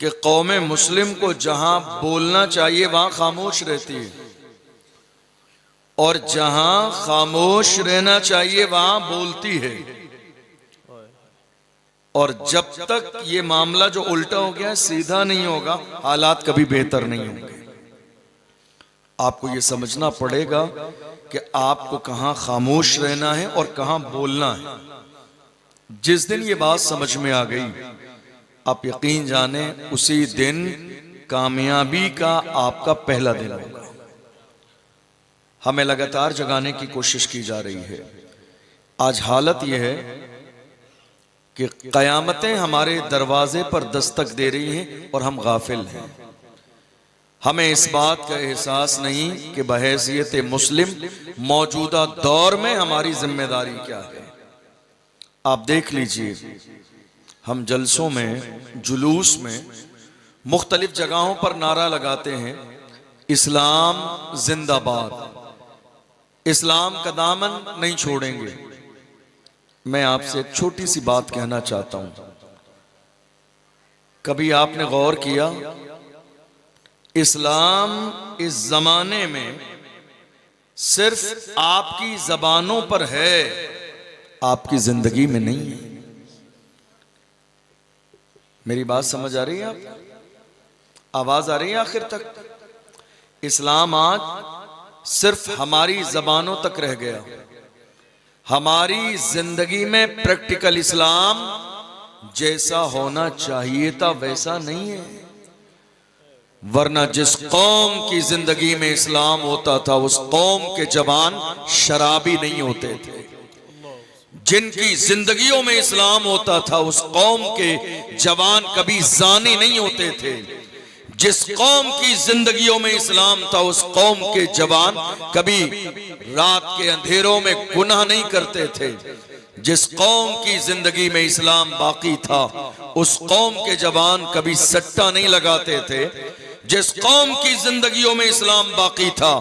कि कौमे मुस्लिम को जहां बोलना चाहिए वहां खामोश रहती है और जहां खामोश रहना चाहिए वहां बोलती है। और जब तक ये मामला जो उल्टा हो गया सीधा नहीं होगा, हालात कभी बेहतर नहीं होंगे। आपको ये समझना पड़ेगा कि आपको कहां खामोश रहना है और कहां बोलना है। जिस दिन ये बात समझ में आ गई, आप यकीन जाने उसी दिन कामयाबी का आपका पहला दिन होगा। हमें लगातार जगाने की कोशिश की जा रही है। आज हालत यह है कि कयामतें हमारे दरवाजे पर दस्तक दे रही हैं और हम गाफिल हैं। हमें इस बात का एहसास नहीं कि बहैसियत मुस्लिम मौजूदा दौर में हमारी जिम्मेदारी क्या है। आप देख लीजिए, हम जलसों में, जुलूस में, मुख्तलिफ जगहों पर नारा लगाते हैं, इस्लाम जिंदाबाद, इस्लाम का दामन नहीं छोड़ेंगे। मैं आपसे एक छोटी सी बात कहना चाहता हूं। कभी आपने गौर किया, इस्लाम इस जमाने में सिर्फ आपकी जबानों पर है, आपकी जिंदगी में नहीं है। मेरी बात समझ आ रही है? आप आवाज आ रही है आखिर तक? इस्लाम आज सिर्फ हमारी जबानों तक रह गया। हमारी जिंदगी में प्रैक्टिकल इस्लाम जैसा होना चाहिए था वैसा नहीं है। वरना जिस कौम की जिंदगी में इस्लाम होता था उस कौम के जवान शराबी नहीं होते थे। जिनकी जिंदगियों में इस्लाम होता था उस कौम के जवान कभी जानी नहीं होते थे। जिस कौम की जिंदगियों में इस्लाम था उस कौम के जवान कभी रात के अंधेरों में गुनाह नहीं करते थे। जिस कौम की जिंदगी में इस्लाम बाकी था उस कौम के जवान कभी सट्टा नहीं लगाते थे। जिस कौम की जिंदगियों में इस्लाम बाकी था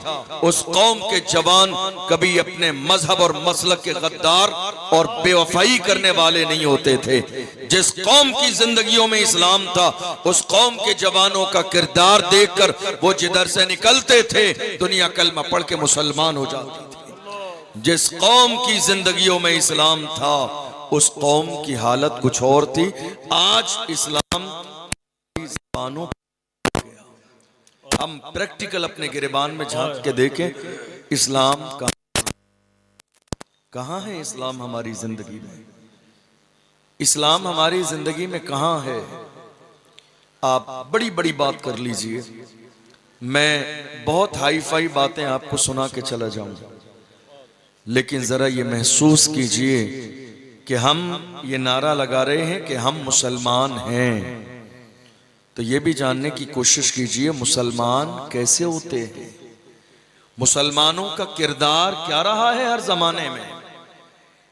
उस कौम के जवान कभी अपने मजहब और मसलक के गद्दार और बेवफाई करने वाले नहीं होते थे। जिस कौम की जिंदगियों में इस्लाम था उस कौम के जवानों का किरदार देखकर वो जिधर से निकलते थे दुनिया कलमा पढ़ के मुसलमान हो जाती थी। जिस कौम की जिंदगियों में इस्लाम था उस कौम की हालत कुछ और थी। आज इस्लाम जबानों, हम प्रैक्टिकल अपने गिरबान में झांक के देखें, इस्लाम कहां है? इस्लाम हमारी जिंदगी में, इस्लाम हमारी जिंदगी में कहां है? आप बड़ी बड़ी बात कर लीजिए, मैं बहुत हाई फाई बातें आपको सुना के चला जाऊंगा, लेकिन जरा ये महसूस कीजिए कि हम ये नारा लगा रहे हैं कि हम मुसलमान हैं, तो ये भी जानने की कोशिश कीजिए मुसलमान कैसे होते हैं, मुसलमानों का किरदार क्या रहा है हर जमाने में,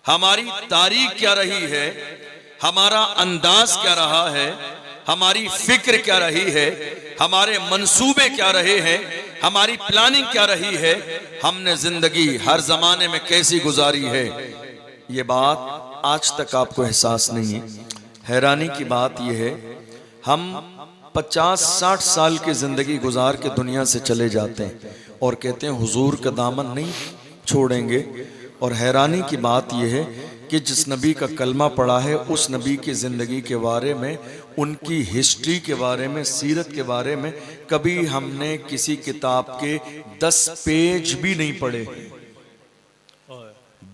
हमारी तारीख क्या रही है, हमारा अंदाज क्या रहा है, हमारी फिक्र क्या रही है, हमारे मंसूबे क्या रहे हैं, हमारी प्लानिंग क्या रही है, हमने जिंदगी हर जमाने में कैसी गुजारी है। ये बात आज तक आपको एहसास नहीं है। हैरानी की बात यह है, हम 50-60 साल की जिंदगी गुजार के दुनिया से चले जाते हैं और कहते हैं हुजूर का दामन नहीं छोड़ेंगे। और हैरानी की बात यह है कि जिस नबी का कलमा पढ़ा है उस नबी की जिंदगी के बारे में, उनकी हिस्ट्री के बारे में, सीरत के बारे में कभी हमने किसी किताब के 10 पेज भी नहीं पढ़े।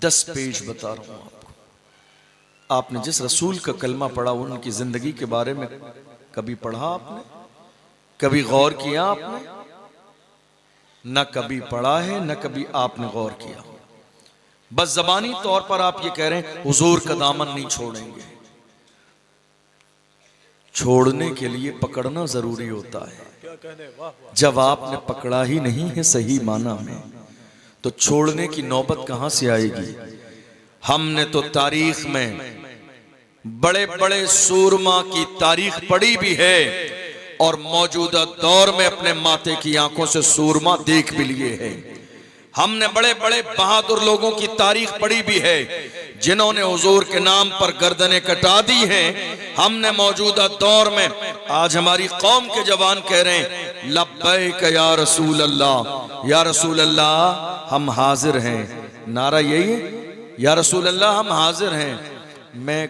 10 पेज बता रहा हूं आपको। आपने जिस रसूल का कलमा पढ़ा उनकी जिंदगी के बारे में कभी पढ़ा आपने? कभी गौर किया आपने? न कभी पढ़ा है न कभी आपने गौर किया। बस जबानी तौर पर आप ये कह रहे हैं हुजूर का दामन नहीं छोड़ेंगे। छोड़ने के लिए पकड़ना जरूरी होता है। जब आपने पकड़ा ही नहीं है सही माना में, तो छोड़ने की नौबत कहां से आएगी? हमने तो तारीख में बड़े बड़े सूरमा की तारीख पढ़ी भी है और मौजूदा दौर में अपने माथे की आंखों से सूरमा देख भी लिए हैं। हमने बड़े बड़े बहादुर लोगों की तारीख पढ़ी भी है जिन्होंने हुजूर के नाम पर गर्दनें कटा दी हैं। हमने मौजूदा दौर में आज हमारी कौम के जवान कह रहे हैं लब्बैक या रसूल अल्लाह, या रसूल अल्लाह हम हाजिर हैं। नारा यही है, या रसूल अल्लाह हम हाजिर हैं। मैं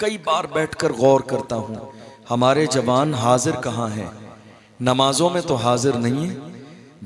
कई बार बैठकर गौर करता हूँ, हमारे जवान हाजिर कहाँ हैं? नमाजों में तो हाजिर नहीं है,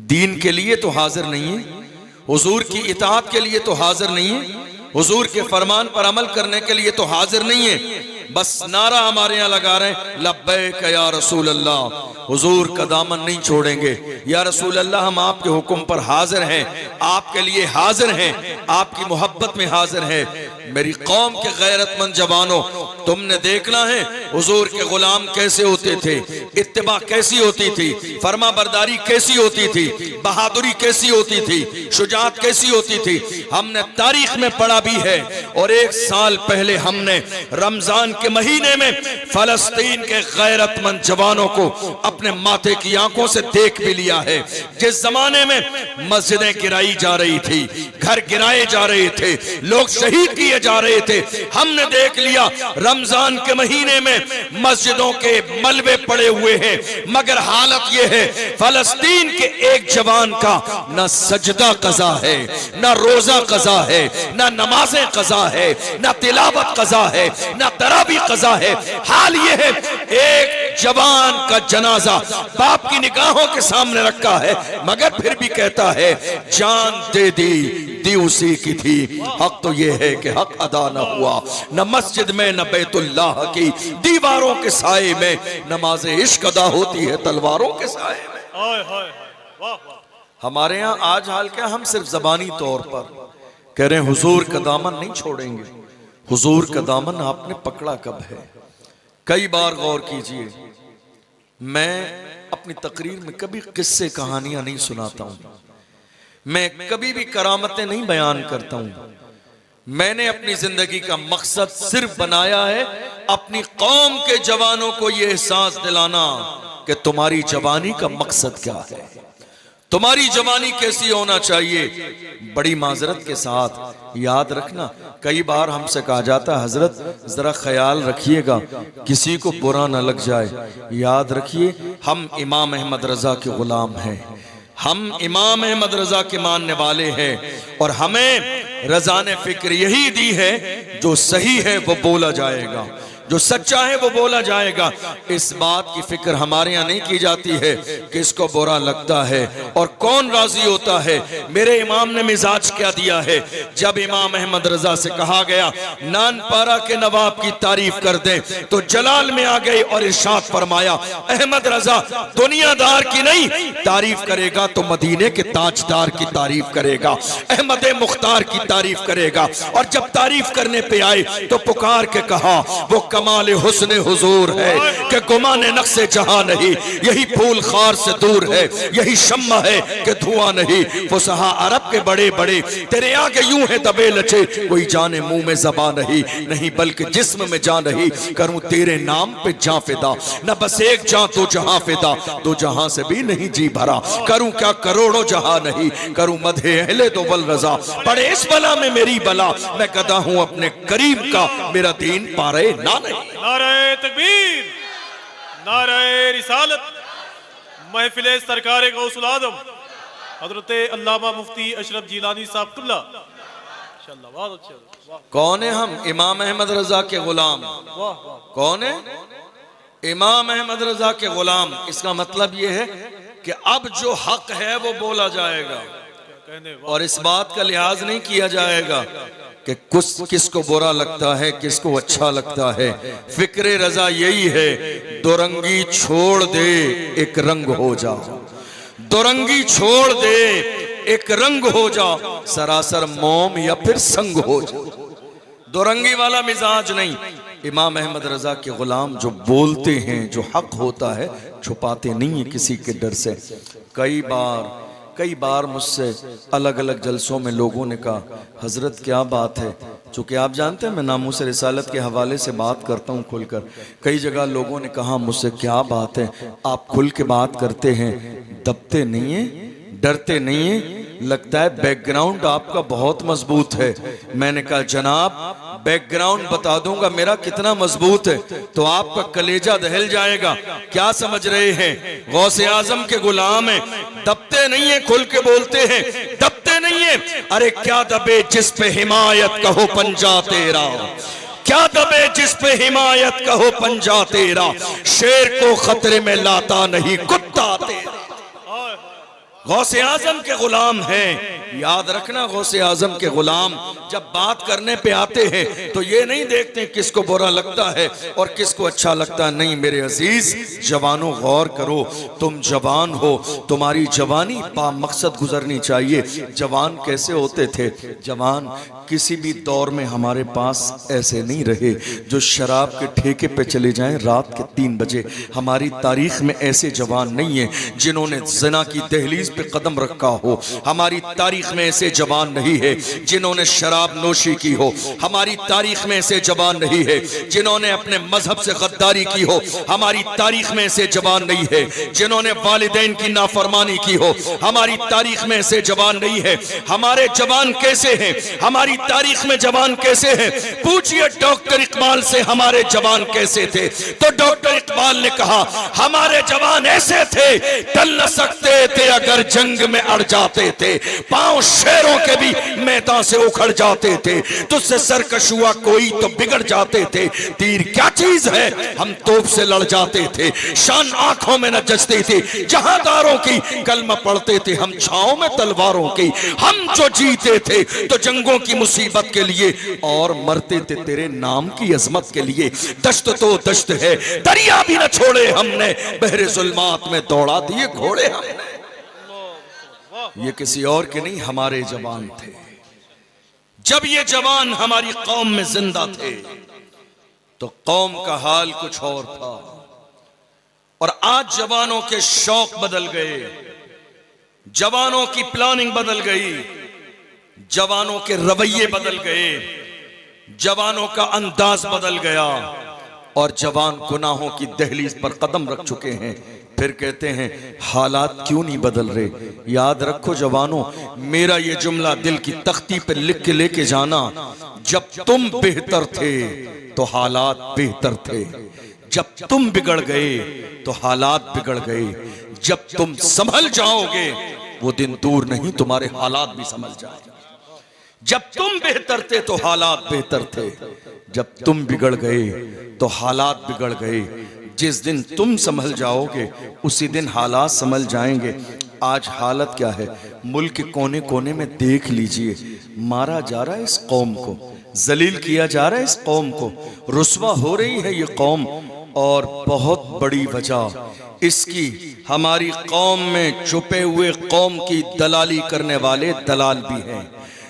दीन के लिए तो हाजिर नहीं है, हुजूर की इताअत के लिए तो हाजिर नहीं है, हुजूर के फरमान पर अमल करने के लिए तो हाजिर नहीं है। बस नारा हमारे यहाँ लगा रहे हैं लब्बैक या रसूल अल्लाह, हुजूर का दामन नहीं छोड़ेंगे। या रसूल अल्लाह हम आपके हुक्म पर हाजिर हैं, आपके लिए हाजिर हैं, आपकी मोहब्बत में हाजिर हैं। मेरी कौम के गैरतमंद जवानों, तुमने देखना है हुजूर के गुलाम कैसे होते थे, इत्तिबा कैसी होती थी, फरमा बरदारी कैसी होती थी, बहादुरी कैसी होती थी, शुजाअत कैसी होती थी। हमने तारीख में पढ़ा भी है। और 1 साल पहले हमने रमजान के महीने में फलस्तीन के गैरतमंद जवानों को अपने माथे की आंखों से देख भी लिया है। जिस जमाने में मस्जिदें गिराई जा रही थी, घर गिराए जा रहे थे, लोग शहीद किए जा रहे थे, हमने देख लिया रमजान के महीने में मस्जिदों के मलबे पड़े हुए हैं। मगर हालत यह है फलस्तीन के एक जवान का न सजदा कज़ा है, न रोजा कज़ा है, न नमाजें कज़ा है, न तिलावत कज़ा है, न तरावी कज़ा है। हाल यह है एक जवान का जनाजा बाप की निगाहों के सामने रखा है, मगर फिर भी कहता है जान दे दी उसी की थी। हक तो यह है कि हक अदा न हुआ, न मस्जिद में न बैतुल्लाह की दीवारों के साए में नमाज इश्क अदा होती है तलवारों के साए में। हमारे यहाँ आज हाल क्या, हम सिर्फ जबानी तौर पर कह रहे हैं हुजूर का दामन नहीं छोड़ेंगे। हुजूर का दामन आपने पकड़ा कब है? कई बार गौर कीजिए, मैं अपनी तकरीर में कभी किस्से कहानियां नहीं सुनाता हूं, मैं कभी भी करामतें नहीं बयान करता हूं। मैंने अपनी जिंदगी का मकसद सिर्फ बनाया है अपनी कौम के जवानों को यह एहसास दिलाना कि तुम्हारी जवानी का मकसद क्या है, तुम्हारी जवानी कैसी होना चाहिए। बड़ी माजरत के साथ याद रखना, कई बार हमसे कहा जाता है हजरत जरा ख्याल रखिएगा किसी को बुरा न लग जाए। याद रखिए हम इमाम अहमद रजा के गुलाम हैं, हम इमाम अहमद रजा के मानने वाले हैं, और हमें रजा ने फिक्र यही दी है जो सही है वो बोला जाएगा, जो सच्चा है वो बोला जाएगा। इस बात की फिक्र हमारे यहाँ नहीं की जाती है कि इसको बुरा लगता है और कौन राजी होता है। मेरे इमाम ने मिजाज क्या दिया है, जब इमाम अहमद रजा से कहा गया नानपारा के नवाब की तारीफ कर दें तो जलाल में आ गए और इरशाद फरमाया अहमद रजा दुनियादार की नहीं तारीफ करेगा तो मदीने के ताजदार की तारीफ करेगा, अहमद मुख्तार की तारीफ करेगा। और जब तारीफ करने पे आए तो पुकार के कहा वो कमाल हुस्न हुजूर है कि गुमाने नक्शे जहां नहीं, यही फूल खार से दूर है, यही शम्मा है कि धुआं नहीं। फुसहा अरब के बड़े बड़े तेरे आगे यूं है दबे लचे, कोई जाने मुंह में ज़बान नहीं, नहीं बल्कि जिस्म में जान नहीं। करूं तेरे नाम पे जां फिदा, न बस एक जां तो जहां फिदा, दो जहां से भी नहीं जी भरा। करूं क्या करोड़ों जहां नहीं, करूं मधे अहले तो वल रजा, पड़े इस बला में मेरी बला, मैं गदा हूं अपने करीब का, मेरा दीन पारे ना नहीं। नारे तकबीर, नारे रिसालत, महफिले सरकार गौसुल आजम हजरत अल्लामा मुफ्ती अशरफ जिलानी साहब कुल्ला। बहुत अच्छे। कौन है हम? इमाम अहमद रजा के गुलाम। कौन है? इमाम अहमद रजा के गुलाम। इसका मतलब यह है कि अब जो हक है वो बोला जाएगा और इस बात का लिहाज नहीं किया जाएगा कि कुछ किसको बुरा लगता है, किसको अच्छा लगता है। फिक्रे रजा यही है, दोरंगी छोड़ दे एक रंग हो जा, दोरंगी छोड़ दे एक रंग हो जा, सरासर मोम या फिर संग हो जा। दोरंगी वाला मिजाज नहीं। इमाम अहमद रजा के गुलाम जो बोलते हैं, जो हक होता है छुपाते नहीं है किसी के डर से। कई बार मुझसे अलग अलग जलसों में लोगों ने कहा हजरत क्या बात है, चूंकि आप जानते हैं मैं नामूस रिसालत के हवाले से बात करता हूँ खुलकर। कई जगह लोगों ने कहा मुझसे क्या बात है, आप खुल के बात करते हैं, दबते नहीं है, डरते नहीं है, लगता है बैकग्राउंड आपका बहुत मजबूत है। मैंने कहा जनाब बैकग्राउंड बता दूंगा मेरा कितना मजबूत है तो आपका कलेजा दहल जाएगा। क्या समझ रहे हैं? गौसे आजम के गुलाम हैं, दबते नहीं है, खुल के बोलते हैं, दबते नहीं है। अरे क्या दबे जिस पे हिमायत कहो पंजा तेरा, क्या दबे जिस पे हिमायत कहो पंजा तेरा, शेर को खतरे में लाता नहीं कुत्ता तेरा। गौसे आजम के गुलाम हैं, याद रखना गौसे आजम के गुलाम जब बात करने पे आते हैं तो ये नहीं देखते किसको बुरा लगता है और किसको अच्छा लगता नहीं। मेरे अजीज जवानों गौर करो, तुम जवान हो, तुम्हारी जवानी पा मकसद गुजरनी चाहिए। जवान कैसे होते थे? जवान किसी भी दौर में हमारे पास ऐसे नहीं रहे जो शराब के ठेके पे चले जाएं रात के 3 बजे। हमारी तारीख में ऐसे जवान नहीं है जिन्होंने ज़िना की दहलीज पे कदम रखा हो। हमारी तारीख में ऐसे जवान नहीं है जिन्होंने शराब नोशी की हो। हमारी तारीख में ऐसे जवान नहीं है जिन्होंने अपने मजहब से गद्दारी की हो। हमारी तारीख में ऐसे जवान नहीं है जिन्होंने वालिदैन की नाफरमानी की हो। हमारी तारीख में ऐसे जवान नहीं है। हमारे जवान कैसे हैं? हमारी तारीख में जवान कैसे हैं? पूछिए डॉक्टर इकबाल से हमारे जवान कैसे थे, तो डॉक्टर इकबाल ने कहा हमारे जवान ऐसे थे टल न सकते थे अगर जंग में अड़ जाते थे, पांव शेरों के भी मैदान से उखड़ जाते थे, तुझसे सरकश हुआ कोई तो बिगड़ जाते थे, तीर क्या चीज है हम तोप से लड़ जाते थे, शान आंखों में न जचती थी जहांदारों की, कलमा पढ़ते थे हम छाओं में तलवारों की, हम जो जीते थे तो जंगों की मुसीबत के लिए और मरते थे तेरे नाम की अजमत के लिए। दश्त तो दश्त है दरिया भी न छोड़े हमने, बहरे जुल्मात में दौड़ा दिए घोड़े हमने। ये किसी और के नहीं हमारे जवान थे। जब ये जवान हमारी कौम में जिंदा थे तो कौम का हाल कुछ और था, और आज जवानों के शौक बदल गए, जवानों की प्लानिंग बदल गई, जवानों के रवैये बदल गए, जवानों का अंदाज बदल गया, और जवान गुनाहों की दहलीज पर कदम रख चुके हैं। फिर कहते हैं हालात क्यों नहीं बदल रहे। याद रखो जवानों, मेरा ये जुमला दिल की तख्ती पे लिख के लेके जाना, जब तुम बेहतर थे तो हालात बेहतर थे, जब तुम बिगड़ गए तो हालात बिगड़ गए, जब तुम संभल जाओगे वो दिन दूर नहीं तुम्हारे हालात भी संभल जाएंगे। जब तुम बेहतर थे तो हालात बेहतर थे, जब तुम बिगड़ गए तो हालात बिगड़ गए, जिस दिन तुम संभल जाओगे उसी दिन हालात संभल जाएंगे। आज हालत क्या है? मुल्क के कोने कोने में देख लीजिए, मारा जा रहा है इस कौम को, जलील किया जा रहा है इस कौम को, रुस्वा हो रही है ये कौम, और बहुत बड़ी वजह इसकी हमारी कौम में छुपे हुए कौम की दलाली करने वाले दलाल भी हैं,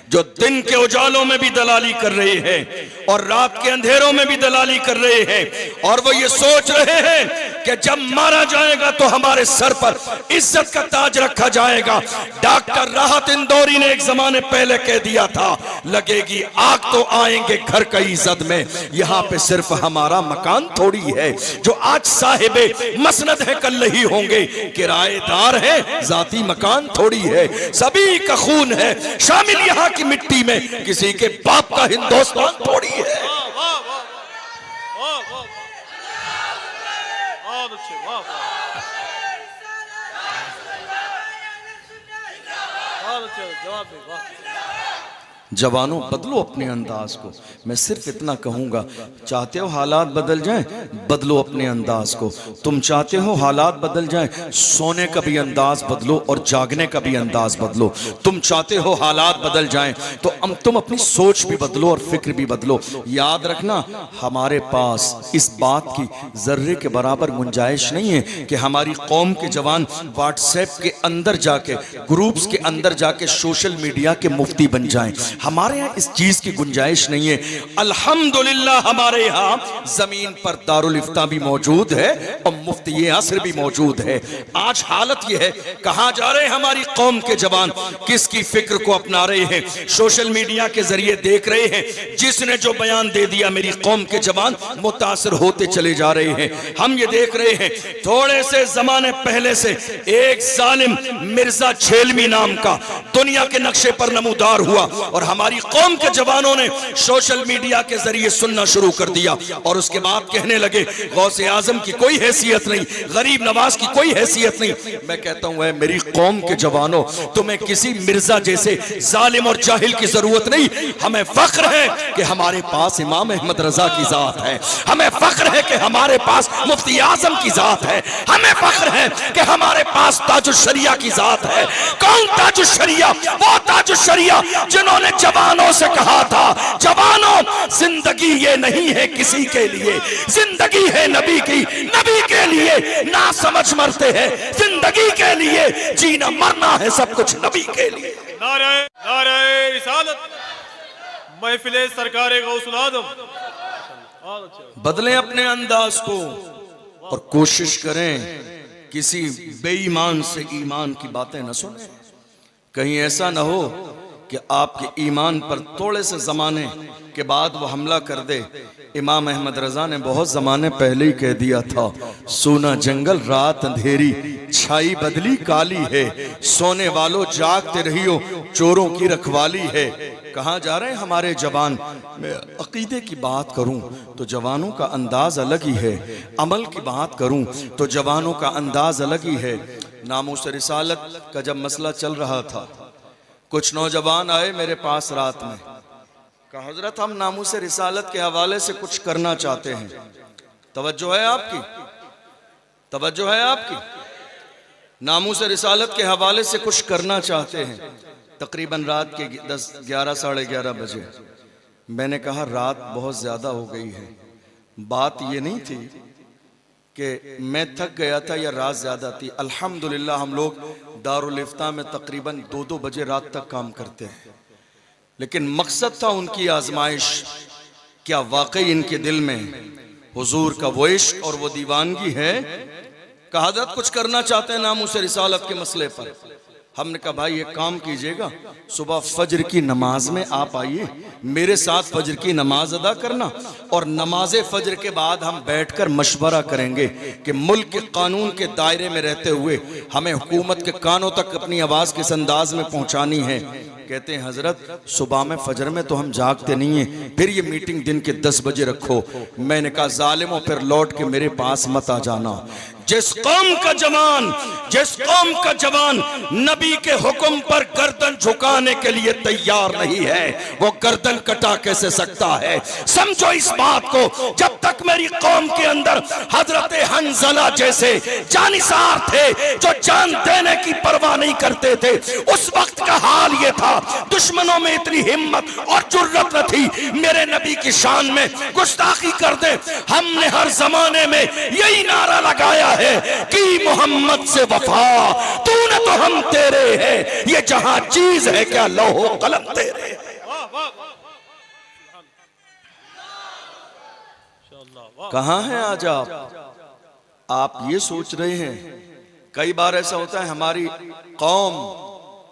जो दिन के उजालों में भी दलाली कर रहे हैं और रात के अंधेरों में भी दलाली कर रहे हैं, और वो ये सोच रहे हैं कि जब मारा जाएगा तो हमारे सर पर इज्जत का ताज रखा जाएगा। डॉक्टर राहत इंदौरी ने एक जमाने पहले कह दिया था, लगेगी आग तो आएंगे घर कई जद में, यहाँ पे सिर्फ हमारा मकान थोड़ी है, जो आज साहिबे मसनद है कल नहीं होंगे, किराएदार है जाती मकान थोड़ी है, सभी का खून है शामिल यहाँ की मिट्टी में, किसी के बाप का हिंदुस्तान थोड़ी है। जवानों बदलो अपने अंदाज को। मैं सिर्फ इतना कहूंगा, चाहते हो हालात बदल जाएं, बदलो अपने अंदाज को। तुम चाहते हो हालात बदल जाएं, सोने का भी अंदाज बदलो और जागने का भी अंदाज बदलो। तुम चाहते हो हालात बदल जाएं तो तुम अपनी सोच भी बदलो और फिक्र भी बदलो। याद रखना, हमारे पास इस बात की जर्रे के बराबर गुंजाइश नहीं है कि हमारी कौम के जवान व्हाट्सएप के अंदर जाके, ग्रुप्स के अंदर जाके सोशल मीडिया के मुफ्ती बन जाएं। हमारे यहाँ इस चीज की गुंजाइश नहीं है। अल्हम्दुलिल्लाह हमारे यहाँ जमीन पर दारुल इफ्ता भी मौजूद है और मुफ्ती असर भी मौजूद है। आज हालत यह है, कहां जा रहे हैं हमारी कौम के जवान, किसकी फिक्र को अपना रहे हैं, सोशल मीडिया के जरिए देख रहे हैं, जिसने जो बयान दे दिया मेरी कौम के जवान मुतासर होते चले जा रहे हैं। हम ये देख रहे हैं, थोड़े से जमाने पहले से एक जालिम मिर्जा झेलवी नाम का दुनिया के नक्शे पर नमूदार हुआ और हमारी कौम के जवानों ने सोशल मीडिया के जरिए सुनना शुरू कर दिया और उसके बाद कहने लगे गौसे आजम की कोई हैसियत नहीं, गरीब नवाज की कोई हैसियत नहीं। मैं कहता हूं मेरी कौम के जवानों, तुम्हें किसी मिर्जा जैसे जालिम और जाहिल की जरूरत नहीं। हमें फख्र है कि हमारे पास इमाम अहमद रजा की जात है, हमें फख्र है कि हमारे पास मुफ्ती आजम की जात है, हमें फख्र है कि हमारे पास ताजुश्शरिया की जात है। कौन ताजुश्शरिया? वो ताजुश्शरिया जिन्होंने जवानों से कहा था, जवानों जिंदगी ये नहीं है किसी के लिए, जिंदगी है नबी की, नबी के लिए ना समझ मरते हैं, जिंदगी के लिए जीना मरना है सब कुछ नबी के लिए। नारे नारे रिसालत, महफिले सरकारे गौसुल आजम। बदलें अपने अंदाज को और कोशिश करें किसी बेईमान से ईमान की बातें न सुने। कहीं ऐसा ना हो कि आपके ईमान पर थोड़े से जमाने के बाद वो हमला कर दे। इमाम अहमद रजा ने बहुत जमाने पहले ही कह दिया था, सोना जंगल रात अंधेरी, छाई बदली काली है, सोने वालों जागते रहियो, चोरों की रखवाली है। कहाँ जा रहे हैं हमारे जवान? मैं अकीदे की बात करूं तो जवानों का अंदाज अलग ही है, अमल की बात करूं तो जवानों का अंदाज अलग ही है। नामूस रिसालत का जब मसला चल रहा था, कुछ नौजवान आए मेरे पास रात में, कहा हजरत हम नामूस रिसालत के हवाले से कुछ करना चाहते हैं। तवज्जो है आपकी? तवज्जो है आपकी? नामूस रिसालत के हवाले से कुछ करना चाहते हैं। तकरीबन रात के 10, 11, साढ़े 11 बजे। मैंने कहा रात बहुत ज्यादा हो गई है। बात ये नहीं थी कि मैं थक गया था या रात ज्यादा थी। अल्हम्दुलिल्लाह हम लोग दारुल इफ्ता में तकरीबन 2-2 बजे रात तक काम करते हैं, लेकिन मकसद था उनकी आजमाइश, क्या वाकई इनके दिल में हुजूर का वो इश्क और वो दीवानगी है। कहा हज़रत कुछ करना चाहते हैं नामूस रिसालत के मसले पर। हमने कहा भाई एक काम कीजिएगा, सुबह फजर की नमाज में आप आइए, मेरे साथ फजर की नमाज अदा करना और नमाज फजर के बाद हम बैठकर मशवरा करेंगे कि मुल्क के कानून के दायरे में रहते हुए हमें हुकूमत के कानों तक अपनी आवाज़ किस अंदाज में पहुंचानी है। कहते हैं हजरत सुबह में फजर में तो हम जागते नहीं हैं, फिर ये मीटिंग दिन के 10 बजे रखो। मैंने कहा जालिमों फिर लौट के मेरे पास मत आ जाना। जिस कौम का जवान नबी के हुक्म पर गर्दन झुकाने के लिए तैयार नहीं है, वो गर्दन कटा कैसे सकता है? समझो इस बात को। जब तक मेरी कौम के अंदर हजरत हंजला जैसे जानिसार थे जो जान देने की परवाह नहीं करते थे, उस वक्त का हाल ये था, दुश्मनों में इतनी हिम्मत और जुर्रत न थी मेरे नबी की शान में गुस्ताखी कर दे। हमने हर जमाने में यही नारा लगाया है कि मोहम्मद से वफा, तूने तो हम तेरे हैं, ये जहां चीज है क्या लौहो कलम तेरे। कहां हैं आज आप ये सोच रहे हैं? कई बार ऐसा होता है हमारी कौम,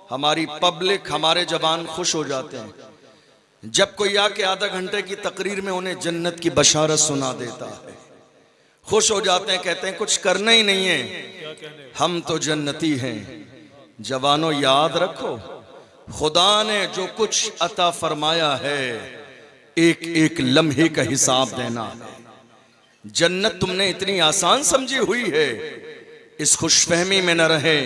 हमारी पब्लिक, हमारे जवान खुश हो जाते हैं जब कोई आके आधा घंटे की तकरीर में उन्हें जन्नत की बशारत सुना देता है। खुश हो जाते हैं, कहते हैं कुछ करना ही नहीं है, हम तो जन्नती हैं। जवानों याद रखो, खुदा ने जो कुछ अता फरमाया है एक एक लम्हे का हिसाब देना है। जन्नत तुमने इतनी आसान समझी हुई है, इस खुशफहमी में न रहे,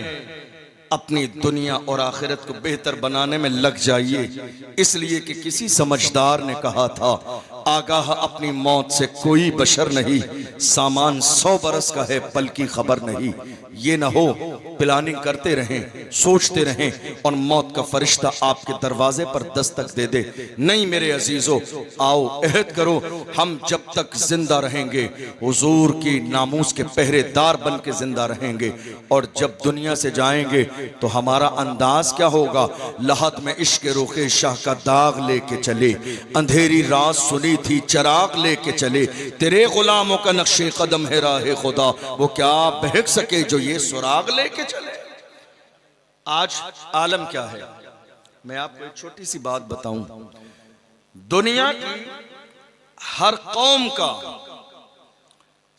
अपनी दुनिया और आखिरत को बेहतर बनाने में लग जाइए। इसलिए कि किसी समझदार ने कहा था आगाह अपनी मौत से कोई बशर नहीं, सामान 100 बरस का है पल की खबर नहीं। ये ना हो प्लानिंग करते रहें, सोचते रहें और मौत का फरिश्ता आपके दरवाजे पर दस्तक दे दे। नहीं मेरे अजीजों, आओ अहद करो, हम जब तक जिंदा रहेंगे हुजूर की नामूस के पहरेदार बन के जिंदा रहेंगे, और जब दुनिया से जाएंगे तो हमारा अंदाज क्या होगा। लहद में इश्क रुखे शाह का दाग लेके चले, अंधेरी रात सुनी थी चिराग लेके चले, तेरे गुलामों का नक्शे कदम है राह खुदा, वो क्या बहक सके जो ये सुराग लेके चले। आज आलम क्या है, मैं आपको एक छोटी सी बात बताऊं। दुनिया की हर कौम का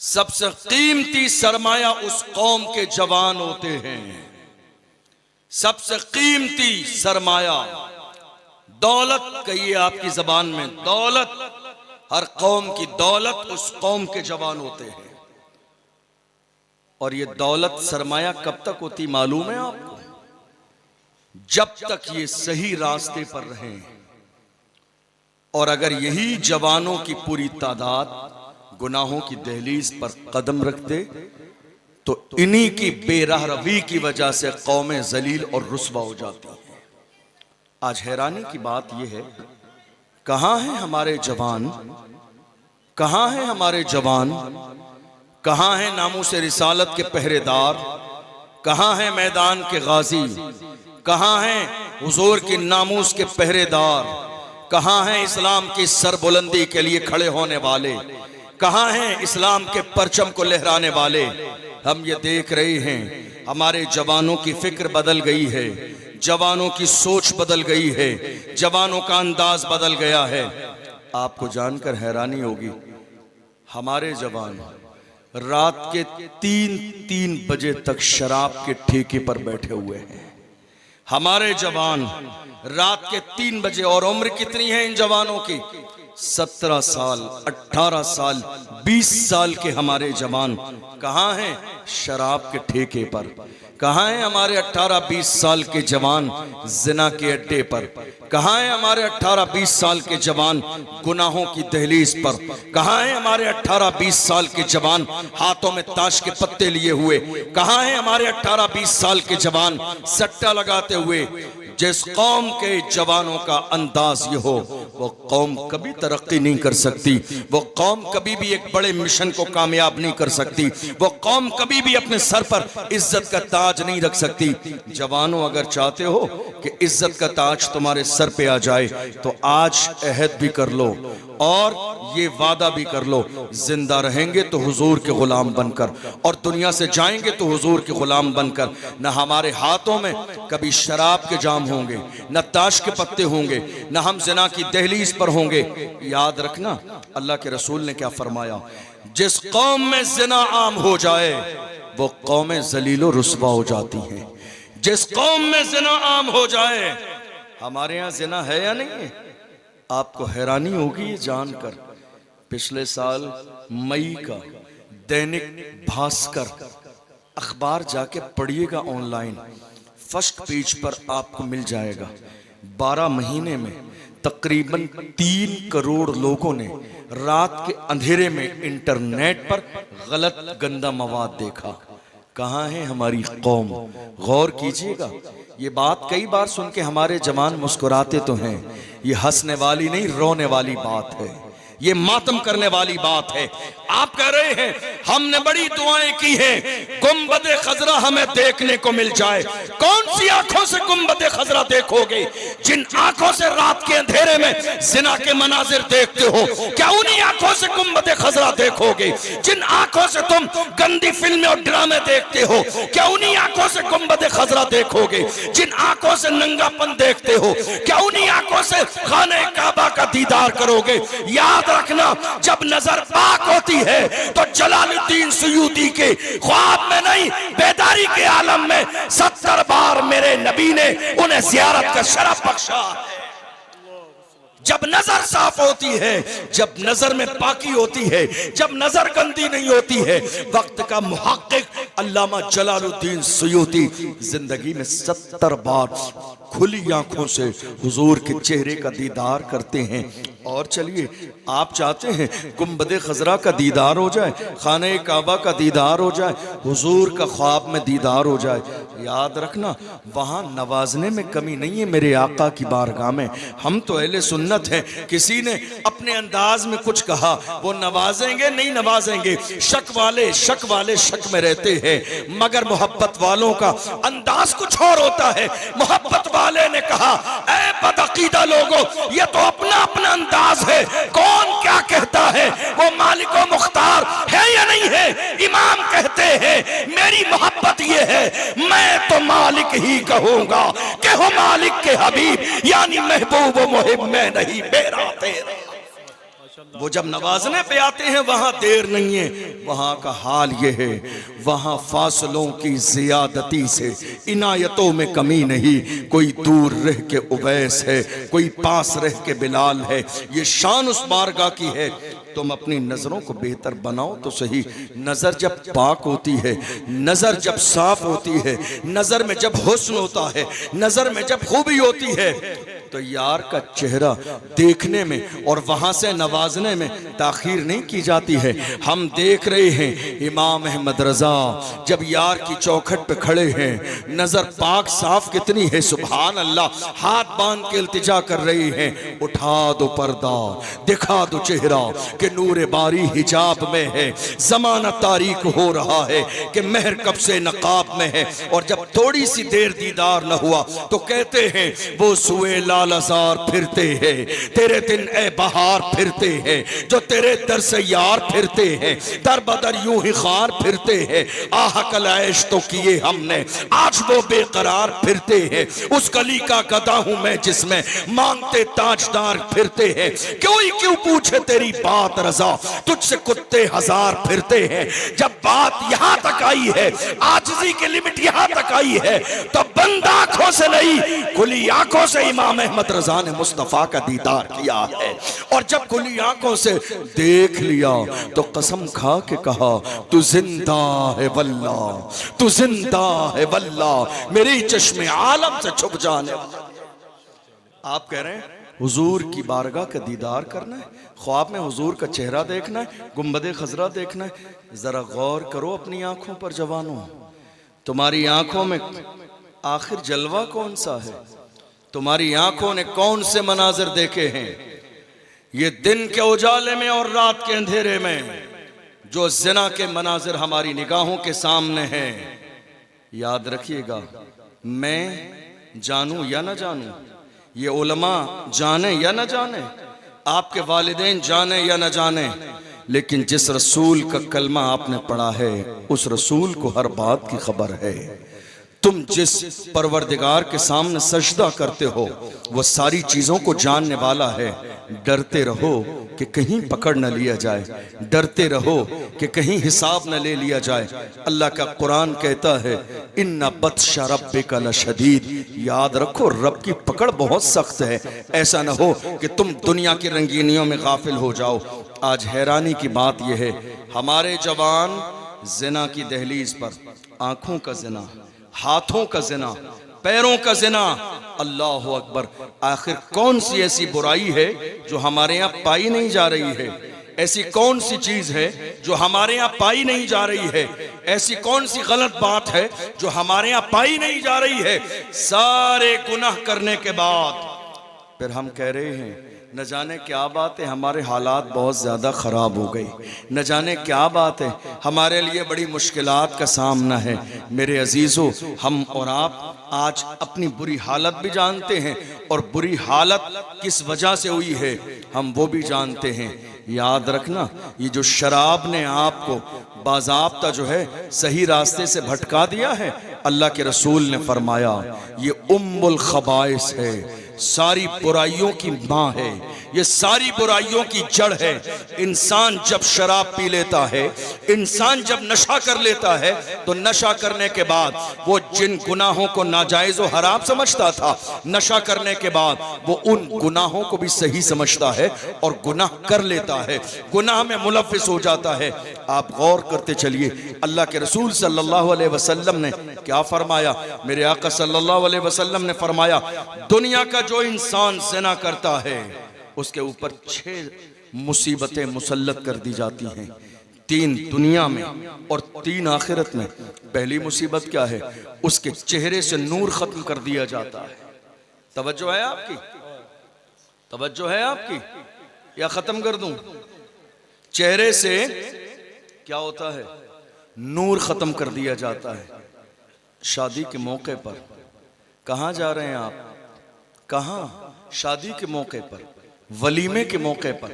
सबसे कीमती सरमाया उस कौम के जवान होते हैं। सबसे कीमती सरमाया, दौलत कहिए आपकी जबान में, दौलत, हर कौम की दौलत उस कौम के जवान होते हैं। और ये दौलत सरमाया कब तक होती मालूम है आपको? जब तक ये सही रास्ते पर रहें। और अगर यही जवानों की पूरी तादाद गुनाहों की दहलीज पर कदम रखते तो इन्हीं की बेराह रवी की वजह से कौमें जलील और रुस्वा हो जाती हैं। आज हैरानी की बात यह है, कहां हैं हमारे जवान, कहां हैं हमारे जवान, कहां हैं नामूस रिसालत के पहरेदार, कहां हैं मैदान के गाजी, कहां हैं हुजूर की नामूस के पहरेदार, कहां हैं इस्लाम की सरबुलंदी के लिए खड़े होने वाले, कहां हैं इस्लाम के परचम को लहराने वाले। हम ये देख रहे हैं हमारे जवानों की फिक्र बदल गई है, जवानों की सोच बदल गई है, जवानों का अंदाज बदल गया है। आपको जानकर हैरानी होगी, हमारे जवान रात के 3-3 बजे तक शराब के ठेके पर बैठे हुए हैं। हमारे जवान रात के 3 बजे, और उम्र कितनी है इन जवानों की? 17 साल, 18 साल, 20 साल के हमारे जवान कहां हैं? शराब के ठेके पर। कहां हैं हमारे 18-20 साल के जवान जिना के अड्डे पर? कहां हैं हमारे 18-20 साल के जवान गुनाहों की दहलीज पर? कहां हैं हमारे 18-20 साल के जवान हाथों में ताश के पत्ते लिए हुए? कहां हैं हमारे 18-20 साल के जवान सट्टा लगाते हुए? जिस कौम के जवानों का अंदाज ये हो, वो कौम कभी तरक्की नहीं कर सकती, वो कौम कभी भी एक बड़े मिशन को कामयाब नहीं कर सकती, वो कौम कभी भी अपने सर पर इज्जत का ताज नहीं रख सकती। जवानों, अगर चाहते हो कि इज्जत का ताज तुम्हारे सर पे आ जाए तो आज अहद भी कर लो और ये वादा भी कर लो, जिंदा रहेंगे तो हुजूर के गुलाम बनकर, और दुनिया से जाएंगे तो हुजूर के गुलाम बनकर। न हमारे हाथों में कभी शराब के जाम होंगे, न ताश के पत्ते होंगे, न हम जिना की दहलीज पर होंगे। याद रखना अल्लाह के रसूल ने क्या फरमाया, जिस कौम में जिना आम हो जाए वो कौमें जलीलो रुस्वा हो जाती हैं। जिस कौम में जिना आम हो जाए, हमारे यहाँ जिना है या नहीं है? आपको हैरानी होगी ये जानकर, पिछले साल मई का दैनिक भास्कर अखबार जाके पढ़िएगा ऑनलाइन, फर्स्ट पेज पर आपको मिल जाएगा। 12 महीने में तकरीबन 3 करोड़ लोगों ने रात के अंधेरे में इंटरनेट पर गलत गंदा मवाद देखा। कहां है हमारी कौम? गौर कीजिएगा, ये बात कई बार सुन के हमारे जवान मुस्कुराते तो हैं, ये हंसने वाली नहीं रोने वाली बात है, ये मातम करने वाली बात है। आप कह रहे हैं हमने बड़ी दुआएं की हैं, गुंबदे खजरा हमें देखने को मिल जाए। कौन सी आंखों से गुंबदे खजरा देखोगे? जिन आंखों से रात के अंधेरे में जिना के मनाजिर देखते हो, क्या उन्हीं आंखों से गुंबदे खजरा देखोगे? जिन आंखों से तुम गंदी फिल्में और ड्रामे देखते हो, क्या उन्हीं आंखों से गुंबदे खजरा देखोगे? जिन आंखों से नंगापन देखते हो, क्या उन्हीं आंखों से खाने काबा का दीदार करोगे? याद रखना, जब नजर पाक होती है तो जलालुद्दीन सुयूती के ख्वाब में नहीं, बेदारी के आलम में 70 बार मेरे नबी ने उन्हें जियारत का शरफ बख्शा। जब नजर साफ होती है, जब नजर में पाकी होती है, जब नजर गंदी नहीं होती है, वक्त का मुहक्किक अल्लामा जलालुद्दीन सुयूती जिंदगी में 70 बार खुली आंखों से हुजूर के चेहरे का दीदार करते हैं। और चलिए, आप चाहते हैं गुंबद खजरा का दीदार हो जाए, खाने काबा का दीदार हो जाए, हुजूर का ख्वाब में दीदार हो जाए, याद रखना वहां नवाजने में कमी नहीं है मेरे आका की बारगाह में। हम तो अहले सुन्नत हैं, किसी ने अपने अंदाज में कुछ कहा वो नवाजेंगे नहीं नवाजेंगे, शक वाले शक में रहते हैं, मगर मोहब्बत वालों का अंदाज कुछ और होता है। मोहब्बत वाले ने कहा, ऐ बदअकीदा लोगों, ये तो अपना अपना अंदाज है, कौन क्या कहता है, वो मालिक व मुख्तार है या नहीं है। इमाम कहते हैं मेरी मोहब्बत ये है, मैं तो मालिक ही कहूंगा कि हो मालिक के हबीब, यानी महबूब व मुहिब में नहीं मेरा तेरा। वो जब नवाजने पे आते हैं वहां देर नहीं है, वहां का हाल ये है, वहां फासलों की जियादती से इनायतों में कमी नहीं। कोई दूर रह के उवैस है, कोई पास रह के बिलाल है, ये शान उस बारगाह की है। तुम अपनी नजरों को बेहतर बनाओ तो सही। नजर जब पाक होती है, नजर जब साफ होती है, नजर में जब हुस्न होता है, नजर में जब खूबी होती है, तो यार का चेहरा देखने में और वहां से नवाजने में ताखीर नहीं की जाती है। हम देख रहे हैं इमाम अहमद रजा जब यार की चौखट पे खड़े हैं, नजर पाक साफ कितनी है, सुभान अल्लाह, हाथ बांध के इल्तिजा कर रही हैं, उठा दो पर्दा, दिखा दो चेहरा कि नूर बारी हिजाब में है, जमाना तारीक हो रहा है कि महर कब से नकाब में है। और जब थोड़ी सी देर दीदार न हुआ तो कहते हैं वो सुए लालजार फिरते हैं, तेरे दिन ए बहार फिरते हैं, जो तेरे दर से यार फिरते हैं, दर बदर यूं ही खार फिरते हैं। आह कलैश तो किए हमने, आज वो बेकरार फिरते हैं, उस गली का गदा हूं मैं जिसमें मांगते ताजदार फिरते हैं। कोई क्यों पूछे तेरी बात रजा, तुझसे कुत्ते हजार फिरते हैं। जब बात यहां तक आई है, आजिज़ी की लिमिट यहां तक आई है, तो बंद आंखों से नहीं खुली आंखों से इमाम अहमद रजा ने मुस्तफा का दीदार किया है। और जब खुली आंखों से देख लिया तो कसम खा के कहा, तू जिंदा है वल्ला, तू जिंदा है वल्ला, मेरी चश्मे आलम से छुप जाने। आप कह रहे हैं हुजूर की बारगाह का दीदार करना है, ख्वाब में हुजूर का चेहरा देखना है, गुंबद खजरा देखना है। जरा गौर करो अपनी आंखों पर जवानों, तुम्हारी आंखों में आखिर जलवा कौन सा है? तुम्हारी आंखों ने कौन से मनाजिर देखे हैं? ये दिन के उजाले में और रात के अंधेरे में जो जिना के मनाजिर हमारी निगाहों के सामने हैं, याद रखिएगा, मैं जानूं या ना जानूं, ये उलमा जाने या न जाने, आपके वालिदैन जाने या न जाने, लेकिन जिस रसूल का कलमा आपने पढ़ा है उस रसूल को हर बात की खबर है। तुम जिस परवरदिगार के सामने सजदा करते हो वो सारी चीजों को जानने वाला है। डरते रहो कि कहीं पकड़ न लिया जाए, डरते रहो कि कहीं हिसाब न ले लिया जाए। अल्लाह का कुरान कहता है, इन्ना बत्शा रब्बिका लशदीद, याद रखो रब की पकड़ बहुत सख्त है। ऐसा न हो कि तुम दुनिया की रंगीनियों में गाफिल हो जाओ। आज हैरानी की बात यह है, हमारे जवान जिना की दहलीज पर, आंखों का जिना, हाथों का जिना, पैरों का जिना, अल्लाह अकबर। आखिर कौन सी ऐसी बुराई है जो हमारे यहाँ पाई नहीं जा रही है? ऐसी कौन सी चीज है जो हमारे यहाँ पाई नहीं जा रही है? ऐसी कौन सी गलत बात है जो हमारे यहाँ पाई नहीं जा रही है? सारे गुनाह करने के बाद फिर हम कह रहे हैं न जाने क्या बात है, हमारे हालात बहुत ज़्यादा ख़राब हो गए, न जाने क्या बात है, हमारे लिए बड़ी मुश्किलात का सामना है। मेरे अजीज़ों, हम और आप आज अपनी बुरी हालत भी जानते हैं और बुरी हालत किस वजह से हुई है हम वो भी जानते हैं। याद रखना, ये जो शराब ने आपको बाज़ाब्ता जो है सही रास्ते से भटका दिया है, अल्लाह के रसूल ने फरमाया ये उम्मुल खबाइस है, सारी बुराइयों की माँ है, ये सारी बुराइयों की जड़ है। इंसान जब शराब पी लेता है, इंसान जब नशा कर लेता है, तो नशा करने के बाद वो जिन गुनाहों को नाजायज और हराम समझता था, नशा करने के बाद वो उन गुनाहों को भी सही समझता है और गुनाह कर लेता है, गुनाह में मुलव्विस हो जाता है। आप गौर करते चलिए, अल्लाह के रसूल सल्लल्लाहु अलैहि वसल्लम ने क्या फरमाया? मेरे आका सल्लल्लाहु अलैहि वसल्लम ने फरमाया, दुनिया का जो इंसान ज़िना करता है उसके ऊपर 6 मुसीबतें मुसल्लत कर दी जाती हैं, 3 दुनिया में और 3 आखिरत में। पहली मुसीबत क्या है? उसके चेहरे से नूर खत्म कर दिया जाता है। तवज्जो है आपकी? तवज्जो है आपकी या खत्म कर दूं? चेहरे से क्या होता है? नूर खत्म कर दिया जाता है। शादी के मौके पर कहां जा रहे हैं आप? कहां? शादी के मौके पर, वलीमे के मौके पर,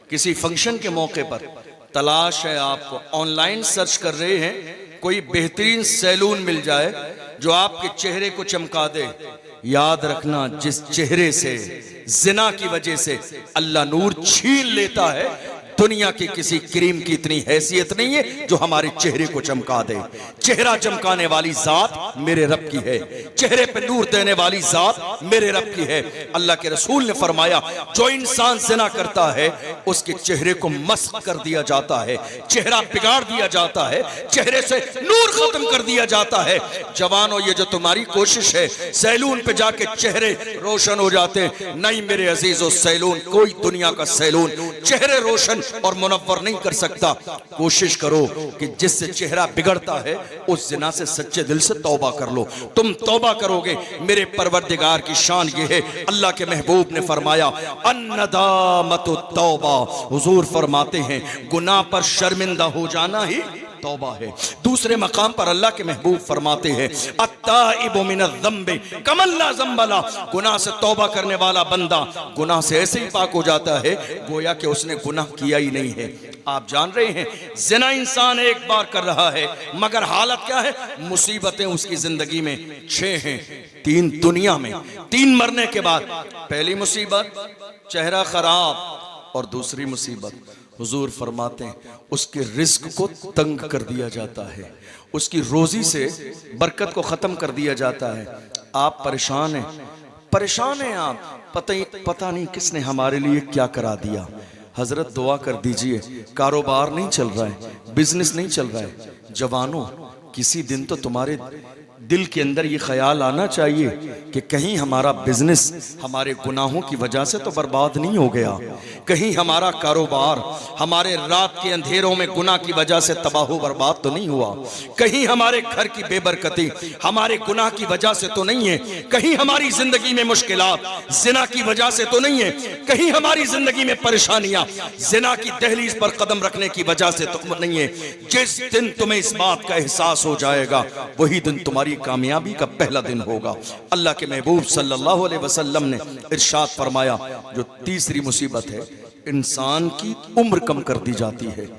किसी फंक्शन के मौके पर तलाश है आपको, ऑनलाइन सर्च कर रहे हैं, कोई बेहतरीन सैलून मिल जाए जो आपके चेहरे को चमका दे। याद रखना, जिस चेहरे से जिना की वजह से अल्लाह नूर छीन लेता है, दुनिया की किसी क्रीम की इतनी हैसियत नहीं है जो हमारे चेहरे को चमका दे। चेहरा चमकाने वाली जात मेरे रब की है, चेहरे पे नूर देने वाली जात मेरे रब की है। अल्लाह के रसूल ने फरमाया, जो इंसान जिना करता है उसके चेहरे को मस्क कर दिया जाता है, चेहरा बिगाड़ दिया जाता है, चेहरे से नूर खत्म कर दिया जाता है। जवानों, ये जो तुम्हारी कोशिश है सैलून पे जाके चेहरे रोशन हो जाते, नहीं मेरे अजीजों, सैलून कोई दुनिया का सैलून चेहरे रोशन और मुनव्वर नहीं कर सकता। कोशिश करो कि जिससे चेहरा बिगड़ता है उस जिना से सच्चे दिल से तौबा कर लो। तुम तौबा करोगे, मेरे परवरदिगार की शान ये है, अल्लाह के महबूब ने फरमाया अन्नदामतु तौबा। हुजूर फरमाते हैं गुनाह पर शर्मिंदा हो जाना ही तौबा है। दूसरे मकाम पर अल्लाह के महबूब फरमाते हैं अत्ताइबु मिनज़्ज़म्बि कमन ला ज़म्ब ला। गुनाह से तौबा करने वाला बंदा गुनाह से ऐसे ही पाक हो जाता है गोया कि उसने गुनाह किया ही नहीं है। आप जान रहे हैं ज़िना इंसान एक बार कर रहा है, मगर हालत क्या है? मुसीबतें उसकी जिंदगी में 6 हैं, 3 दुनिया में, 3 मरने के बाद। पहली मुसीबत चेहरा खराब, और दूसरी मुसीबत हुजूर फरमाते हैं उसके रिस्क को तंग कर दिया जाता है, उसकी रोजी से बरकत को खत्म कर दिया जाता है। आप परेशान हैं, परेशान हैं आप, पता नहीं किसने हमारे लिए क्या करा दिया। हजरत दुआ कर दीजिए, कारोबार नहीं चल रहा है, बिजनेस नहीं चल रहा है। जवानों, किसी दिन तो तुम्हारे दिल के अंदर ये ख्याल आना चाहिए कि कहीं हमारा बिजनेस हमारे गुनाहों की वजह से तो बर्बाद नहीं हो गया, कहीं हमारा कारोबार हमारे रात के अंधेरों में गुनाह की वजह से तबाह बर्बाद तो नहीं हुआ, कहीं हमारे घर की बेबरकती हमारे गुनाह की वजह से तो नहीं है, कहीं हमारी जिंदगी में मुश्किलात जिना की वजह से तो नहीं है, कहीं हमारी जिंदगी में परेशानियां जिना की दहलीज पर कदम रखने की वजह से तो नहीं है। जिस दिन तुम्हें इस बात का एहसास हो जाएगा वही दिन तुम्हारी कामयाबी का पहला दिन होगा। अल्लाह के महबूब सल्लल्लाहु अलैहि वसल्लम ने इरशाद फरमाया, जो तीसरी मुसीबत है इंसान की उम्र कम कर दी जाती है।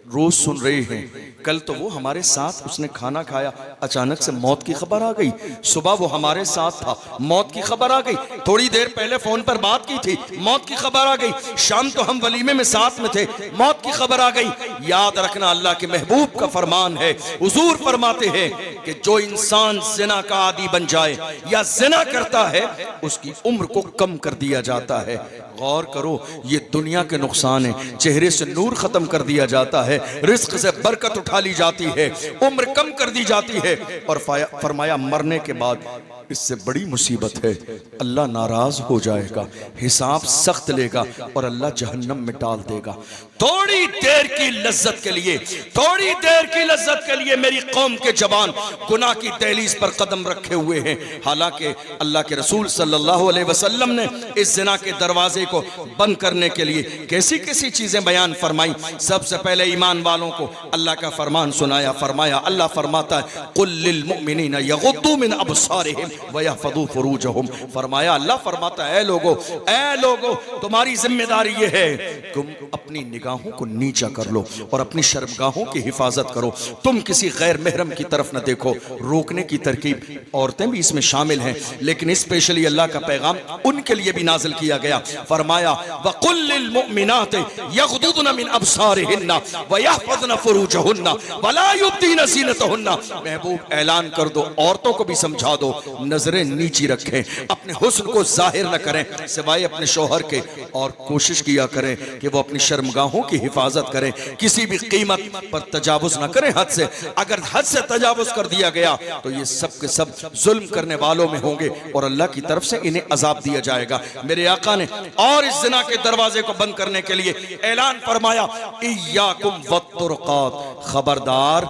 रोज सुन रहे हैं, कल तो वो हमारे साथ उसने खाना खाया, अचानक से मौत की खबर आ गई। सुबह वो हमारे साथ था, मौत की खबर आ गई। थोड़ी देर पहले फोन पर बात की थी, मौत की खबर आ गई। शाम तो हम वलीमे में साथ में थे, मौत की खबर आ गई। याद रखना, अल्लाह के महबूब का फरमान है, हुजूर फरमाते हैं कि जो इंसान जिना का आदी बन जाए या जिना करता है उसकी उम्र को कम कर दिया जाता है। गौर करो, ये दुनिया के नुकसान है। चेहरे से नूर खत्म कर दिया जाता है, रिस्क से बरकत उठा ली जाती है, उम्र कम कर दी जाती है, और फरमाया मरने के बाद इससे बड़ी मुसीबत है, अल्लाह नाराज हो जाएगा, हिसाब सख्त लेगा और अल्लाह जहन्नम में डाल देगा। थोड़ी देर की लज्जत के लिए, थोड़ी देर की लज्जत के लिए मेरी कौम के जवान गुनाह की दहलीज पर कदम रखे हुए हैं। हालांकि अल्लाह के रसूल सल्लल्लाहु अलैहि वसल्लम ने इस जिना के दरवाजे को बंद करने के लिए कैसी कैसी चीजें बयान फरमाई। सबसे पहले ईमान वालों को अल्लाह का फरमान सुनाया। फरमाया, अल्लाह फरमाता है कुल लिल मुमिनीना यगुद्दू मिन अबसारिहिम व यहफज़ू फुरूजहुम। फरमाया, अल्लाह फरमाता है, ऐ लोगो तुम्हारी जिम्मेदारी ये है, तुम अपनी निगाहों को नीचा कर लो और अपनी शर्मगाहों की हिफाजत करो। तुम किसी गैर महरम की तरफ न देखो। रोकने की तरकीब, औरतें भी इसमें शामिल हैं, लेकिन स्पेशली अल्लाह का पैगाम उनके लिए भी नाजिल किया गया। फरमाया, वकुल लिल मुमिनाति यगुद्दुना मिन अबसारिहिन्ना व यहफज़ना फुरूजहुन्ना वला युब्दीना ज़ीनतहुन्ना। महबूब ऐलान कर दो, औरतों को भी समझा दो, नजरें नीची रखें, अपने हुस्न को जाहिर न करें सिवाय अपने शौहर के, और कोशिश किया करें कि वो अपनी शर्मगाहों की हिफाजत करें, किसी भी कीमत पर तजावुज न करें हद से। अगर हद से तजावुज कर दिया गया तो ये सब के सब जुल्म करने वालों में होंगे और अल्लाह की तरफ से इन्हें अजाब दिया जाएगा। मेरे आका ने और इस जिना के दरवाजे को बंद करने के लिए ऐलान फरमाया, इय्याकुम वत्तुरक़ात, खबरदार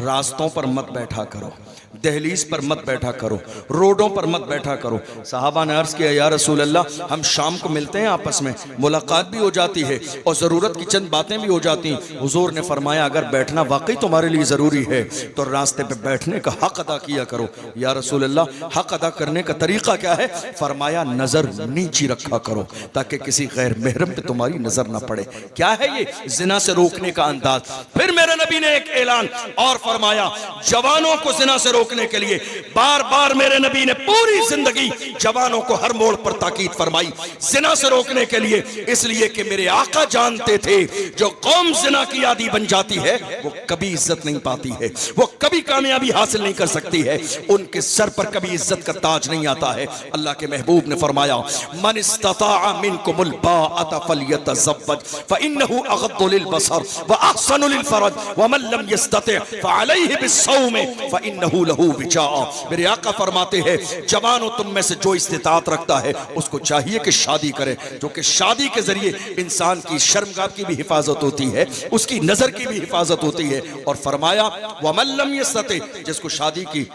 रास्तों पर मत बैठा करो, दहलीज पर मत बैठा करो, रोडों पर मत बैठा करो। साहबा ने अर्ज किया, या रसूल अल्लाह, हम शाम को मिलते हैं, आपस में मुलाकात भी हो जाती है और ज़रूरत की चंद बातें भी हो जाती हैं। हुजूर ने फरमाया, अगर बैठना वाकई तुम्हारे लिए ज़रूरी है तो रास्ते पे बैठने का हक अदा किया करो। या रसूल अल्लाह, हक अदा करने का तरीका क्या है? फरमाया, नज़र नीची रखा करो ताकि किसी गैर महरम पे तुम्हारी नज़र ना पड़े। क्या है ये? जिना से रोकने का अंदाज। फिर मेरे नबी ने एक ऐलान और फरमाया, जवानों को जिना से रोकने के लिए बार बार मेरे नबी ने पूरी जिंदगी जवानों को हर मोड़ पर ताकीद फरमाई जिना से रोकने के लिए, इसलिए कि मेरे आका जानते थे जो कौम जिना की आदी बन जाती है वो कभी इज्जत नहीं पाती है, वो कभी कामयाबी हासिल नहीं कर सकती है, उनके सर पर कभी इज्जत का ताज नहीं आता है। अल्लाह के महबूब ने फरमाया, मन इस्तताअ मिनकुमुल बाअत फलयतज़व्वज फइन्नहु अग़द्दु लिलबसर व अहसनु लिलफरज व मन लम यस्तति फअलैहि बिस्सौम फइन्नहु लहू विजा। मेरे आका फरमाते हैं, जवानों तुम में से जो इस्तिताअत रखता है उसको चाहिए कि शादी करे, जो कि शादी के जरिए इंसान की शर्मगाह की भी हिफाजत होती है, उसकी नजर की भी हिफाजत होती है। और फरमाया, वमन लम यस्तति, जिसको शादी की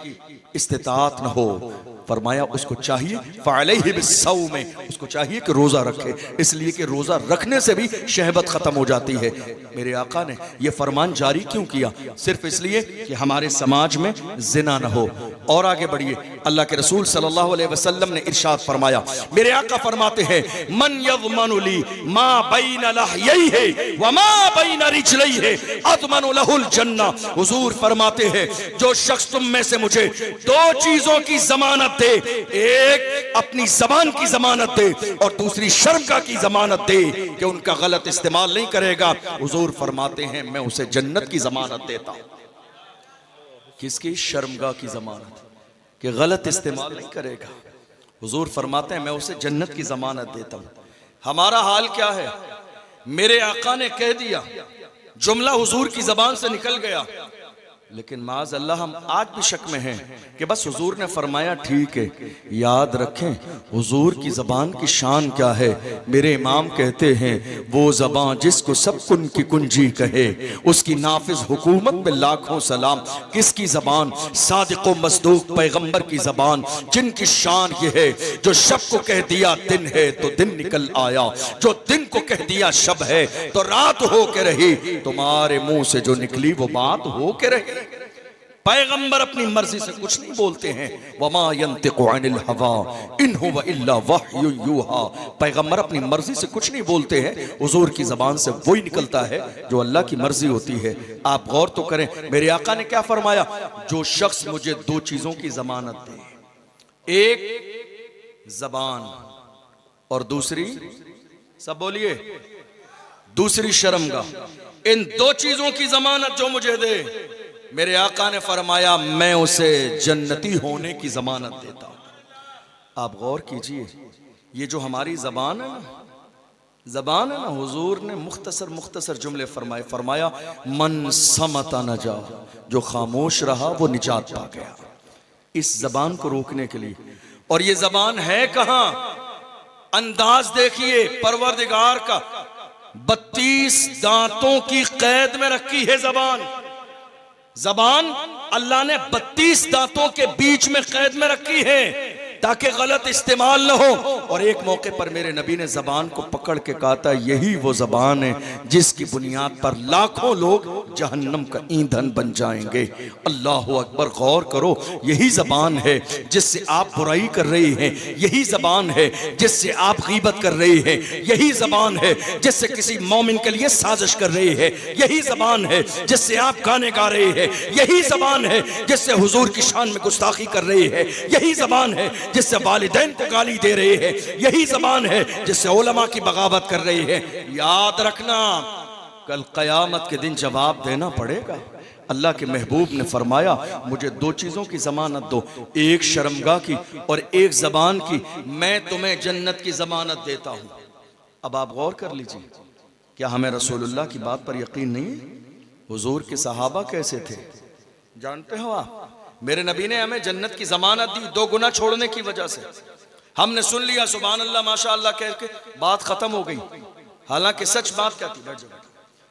इस्तिताअत न हो, फरमाया उसको चाहिए फ़अलैहि बिस्सौम, उसको चाहिए कि रोजा रखे, इसलिए कि रोजा रखने से भी शहवत खत्म हो जाती है। मेरे आका ने यह फरमान जारी क्यों किया? सिर्फ इसलिए कि हमारे समाज में जिना न हो। और आगे बढ़िए, अल्लाह के रसूल सल्लल्लाहु अलैहि वसल्लम ने इरशाद फरमाया, मेरे आका फरमाते हैं, मन यज़मनु ली मा बैन लहयैहि व मा बैन रिजलैहि अज़मनु लहुल जन्नह। हुजूर फरमाते हैं, जो शख्स तुम में से मुझे दो चीजों की जमानत दे, एक अपनी जबान की जमानत दे और दूसरी शर्मगाह की जमानत दे कि उनका गलत इस्तेमाल नहीं करेगा, हुजूर फरमाते हैं मैं उसे जन्नत की जमानत देता हूं। किसकी? शर्मगाह की जमानत, कि गलत इस्तेमाल नहीं करेगा। हुजूर फरमाते हैं मैं उसे जन्नत की जमानत देता हूं। हमारा हाल क्या है? मेरे आका ने कह दिया, जुमला हुजूर की जबान से निकल गया, लेकिन माज अल्लाह हम आज भी शक में हैं कि बस हुजूर ने फरमाया ठीक है। याद रखें हुजूर की ज़बान की शान क्या है। मेरे इमाम कहते हैं, वो ज़बान जिसको सब कुन की कुंजी कहे, उसकी नाफिज हुकूमत पे लाखों सलाम। किसकी ज़बान? सादिक़ व मसदूक पैगंबर की ज़बान, जिनकी शान ये है, जो शब को कह दिया दिन है तो दिन निकल आया, जो दिन को कह दिया शब है तो रात हो के रही, तुम्हारे मुंह से जो निकली वो बात हो के रही। पैगंबर अपनी मर्जी से कुछ नहीं बोलते हैं, वमा यंतिकु अनिल हवा इन हुवा इल्ला वह्यु यूहा। पैगंबर अपनी मर्जी से कुछ नहीं बोलते हैं, हुजूर की जबान से वही निकलता है जो अल्लाह की मर्जी होती है। आप गौर तो करें, मेरे आका ने क्या फरमाया, जो शख्स मुझे दो चीजों की जमानत दे, एक जबान और दूसरी, सब बोलिए, दूसरी शर्मगाह, इन दो चीजों की जमानत जो मुझे दे, मेरे आका ने फरमाया मैं उसे जन्नती होने की जमानत देता हूं। आप गौर कीजिए, ये जो हमारी जबान है ना, हुजूर ने मुख्तसर जुमले फरमाए। फरमाया मन समता नजा, जो खामोश रहा वो निजात पा गया। इस जबान को रोकने के लिए, और ये जबान है कहां? अंदाज देखिए परवरदिगार का, 32 दांतों की कैद में रखी है जबान। जबान अल्लाह ने 32 दांतों के बीच में कैद में रखी है ताकि गलत इस्तेमाल न हो। और एक मौके पर मेरे नबी ने जबान को पकड़ के कहा था, यही वो जबान है जिसकी बुनियाद पर लाखों लोग जहन्नम का ईंधन बन जाएंगे। अल्लाह अकबर, गौर करो, यही जबान है जिससे आप बुराई कर रहे हैं, यही जबान है जिससे आप गीबत कर रहे हैं, यही जबान है जिससे किसी मोमिन के लिए साजिश कर रहे हैं, यही जबान है जिससे आप गाने गा रहे हैं, यही जबान है जिससे हुजूर की शान में गुस्ताखी कर रहे हैं, यही जबान है जिससे वालिदैन को गाली दे रहे हैं, यही जबान है जिससे उलमा की बगावत कर रहे हैं। याद रखना, कल कयामत के दिन जवाब देना पड़ेगा। अल्लाह के महबूब ने फरमाया मुझे दो चीज़ों की ज़मानत दो, एक शर्मगाह की और एक ज़बान की, मैं तुम्हें जन्नत की ज़मानत देता हूँ। अब आप गौर कर लीजिए, क्या हमें रसूलुल्लाह की बात पर यकीन नहीं है? हुजूर के सहाबा कैसे थे जानते हो आप? मेरे नबी ने हमें जन्नत की ज़मानत दी 2 गुना छोड़ने की वजह से। हमने सुन लिया सुभान अल्लाह माशा अल्लाह कह के, बात खत्म हो गई। हालांकि सच बात क्या थी?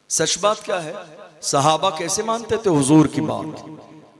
सच बात क्या है? सहाबा कैसे मानते थे हुजूर की बात?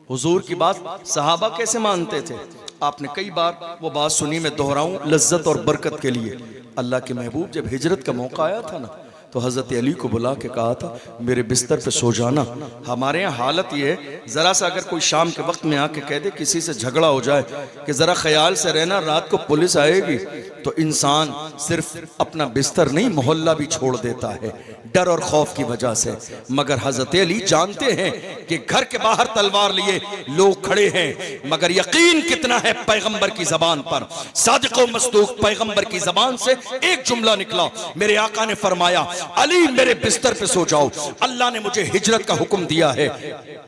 हुजूर की बात सहाबा कैसे मानते थे? आपने कई बार वो बात सुनी, मैं दोहराऊं लज्जत और बरकत के लिए। अल्लाह के महबूब जब हिजरत का मौका आया था ना, तो हज़रत अली को बुला के कहा था मेरे बिस्तर पे सो जाना। हमारे यहाँ हालत ये है, ज़रा सा अगर कोई शाम के वक्त में आके कह दे किसी से झगड़ा हो जाए कि ज़रा ख्याल से रहना रात को पुलिस आएगी, तो इंसान सिर्फ अपना बिस्तर नहीं मोहल्ला भी छोड़ देता है डर और खौफ की वजह से। मगर हज़रत अली जानते हैं कि घर के बाहर तलवार लिए लोग खड़े हैं, मगर यकीन कितना है पैगंबर की ज़बान पर। सादिक़ व मस्दूक़ पैगंबर की ज़बान से एक जुमला निकला, मेरे आका ने फरमाया अली मेरे बिस्तर पे सो जाओ, अल्लाह ने मुझे हिजरत का हुक्म दिया है।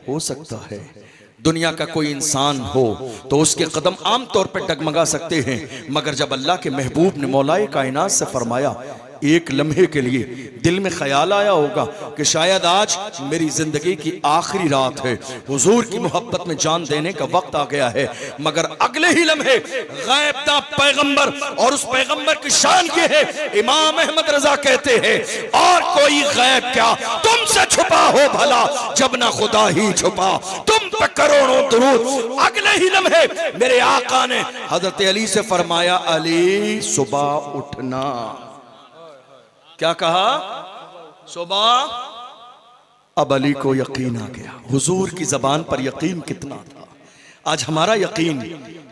हो सकता है दुनिया का कोई इंसान हो तो उसके कदम आम तौर पर डगमगा सकते हैं, मगर जब अल्लाह के महबूब ने मौलाए कायनात से फरमाया, एक लम्हे के लिए दिल में ख्याल आया होगा कि शायद आज मेरी जिंदगी की आखिरी रात है, हुजूर की मोहब्बत में जान देने का वक्त आ गया है, मगर अगले ही लम्हे गायब था पैगंबर। और उस पैगंबर की शान ये है, इमाम अहमद रजा कहते हैं और कोई गैब क्या तुमसे छुपा हो भला, जब ना खुदा ही छुपा तुम पे करोड़ों दुरूद। अगले ही लम्हे मेरे आका ने हजरत अली से फरमाया अली सुबह उठना। क्या कहा? सुबह। अब अली को यकीन आ गया, हुजूर की जबान पर यकीन कितना था। आज हमारा यकीन,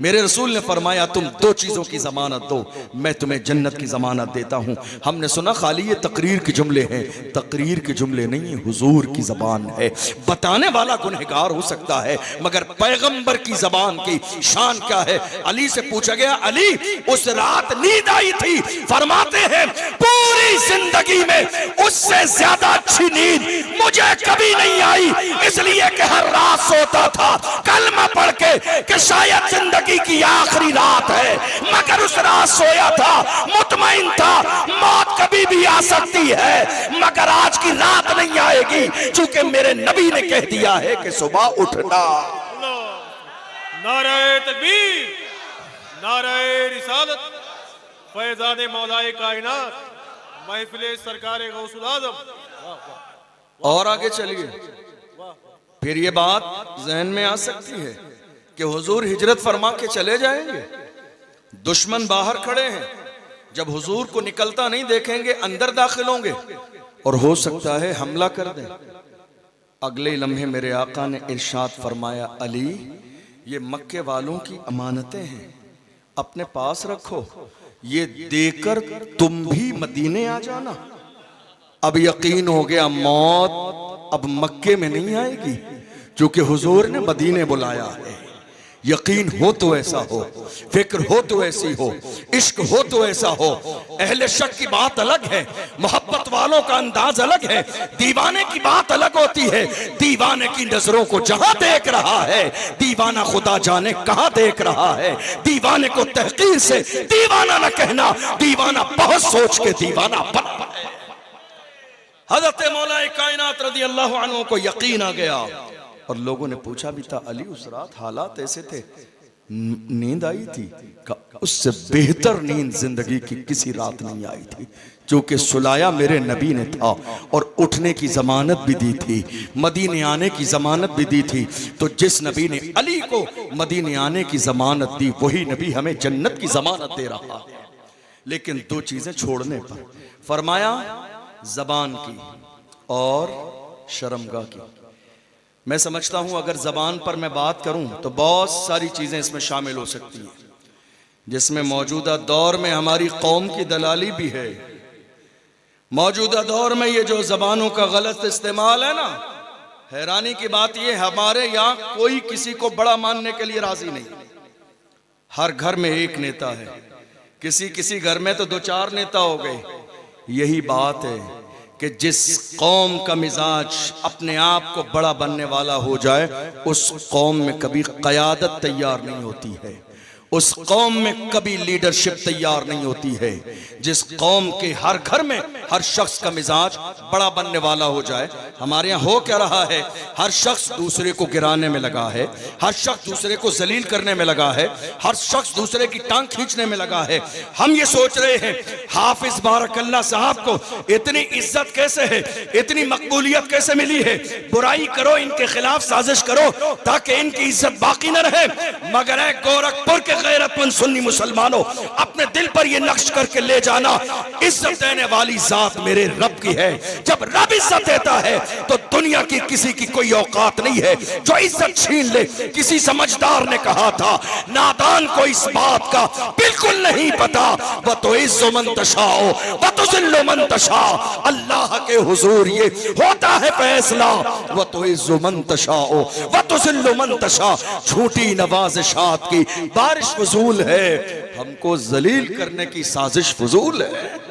मेरे रसूल ने फरमाया तुम 2 चीजों की जमानत दो, मैं तुम्हें जन्नत की जमानत देता हूं। हमने सुना खाली ये तकरीर के जुमले हैं, तकरीर के जुमले नहीं, हुजूर की जबान है। बताने वाला गुनहगार हो सकता है, मगर पैगंबर की जबान की शान क्या है? अली से पूछा गया अली उस रात नींद आई थी? फरमाते हैं पूरी जिंदगी में उससे ज्यादा अच्छी नींद मुझे कभी नहीं आई, इसलिए कि हर रात सोता था कलमा पढ़ के कि शायद जिंदगी की आखिरी रात है, मगर उस रात सोया था, मुतमईन था मौत कभी भी आ सकती है, मगर आज की रात नहीं आएगी, क्योंकि मेरे नबी ने कह दिया है कि सुबह उठना। नारे तकबीर, नारे रिसालत, फैज़ान मौलाए कायनात, महफिले सरकारे गौसुल आज़म। और आगे चलिए, फिर ये बात जहन में आ सकती है कि हुजूर हिजरत फरमा के चले जाएंगे, दुश्मन बाहर खड़े हैं, जब हुजूर को निकलता नहीं देखेंगे अंदर दाखिल होंगे और हो सकता है हमला कर दें। अगले लम्हे मेरे आका ने इरशाद फरमाया अली ये मक्के वालों की अमानतें हैं, अपने पास रखो, ये देकर तुम भी मदीने आ जाना। अब यकीन हो गया मौत अब मक्के में नहीं आएगी, क्योंकि हुजूर ने मदीने बुलाया है। यकीन हो तो ऐसा हो, फिक्र हो तो ऐसी हो, इश्क हो तो ऐसा हो। अहले शक की बात अलग है, मोहब्बत वालों का अंदाज अलग है, दीवाने की बात अलग होती है। दीवाने की नजरों को जहां देख रहा है, दीवाना खुदा जाने कहां देख रहा है। दीवाने को तहकीर से दीवाना न कहना, दीवाना बहुत सोच के दीवाना बनता है। हज़रत मौलाए कायनात रज़ी अल्लाह अन्हु को यकीन आ गया और लोगों ने पूछा भी था अली उस रात हालात ऐसे थे, नींद आई थी? उससे बेहतर नींद जिंदगी की किसी रात नहीं आई थी, क्योंकि सुलाया मेरे नबी ने था और उठने की जमानत भी दी थी, मदीने आने की जमानत भी दी थी। तो जिस नबी ने अली को मदीने आने की जमानत दी, वही नबी हमें जन्नत की जमानत दे रहा है। लेकिन 2 चीजें छोड़ने पर फरमाया जबान की और शर्मगाह की। मैं समझता हूं अगर जबान पर मैं बात करूं तो बहुत सारी चीजें इसमें शामिल हो सकती हैं, जिसमें मौजूदा दौर में हमारी कौम की दलाली भी है। मौजूदा दौर में ये जो जबानों का गलत इस्तेमाल है ना, हैरानी की बात ये हमारे यहाँ कोई किसी को बड़ा मानने के लिए राजी नहीं। हर घर में एक नेता है, किसी किसी घर में तो 2-4 नेता हो गए। यही बात है कि जिस कौम का मिजाज अपने आप को बड़ा बनने वाला हो जाए, उस कौम में कभी क़यादत तैयार नहीं होती है, उस कौम में कभी लीडरशिप तैयार नहीं होती है। जिस कौम के हर घर में हर शख्स का मिजाज बड़ा बनने वाला हो जाए, हमारे यहाँ हो क्या रहा है, हर शख्स दूसरे को गिराने में लगा है, हर शख्स दूसरे को जलील करने में लगा है, हर शख्स दूसरे की टांग खींचने में लगा है। हम ये सोच रहे हैं हाफिज बारकल्ला साहब को इतनी इज्जत कैसे है, इतनी मकबूलियत कैसे मिली है, बुराई करो, इनके खिलाफ साजिश करो ताकि इनकी इज्जत बाकी न रहे। मगर है गोरखपुर के गैरतमंद सुन्नी मुसलमानों, अपने दिल पर यह नक्श करके ले जाना, इज्जत देने वाली जात मेरे रब की है। जब रब इज्जत देता है तो दुनिया की किसी की कोई औकात नहीं है जो इज्जत छीन ले। किसी समझदार ने कहा था, नादान को इस बात का बिल्कुल नहीं पता, वह तो इज्जो मन तशाओ वह तो जिल्लो मन तशा, अल्लाह के हुजूर ये होता है फैसला, वह तो इज्जो मन तशाओ वह तो जिल्लो मन तशा। झूठी नवाज़िशात की बारिश फजूल है, हमको जलील करने की साजिश फजूल है।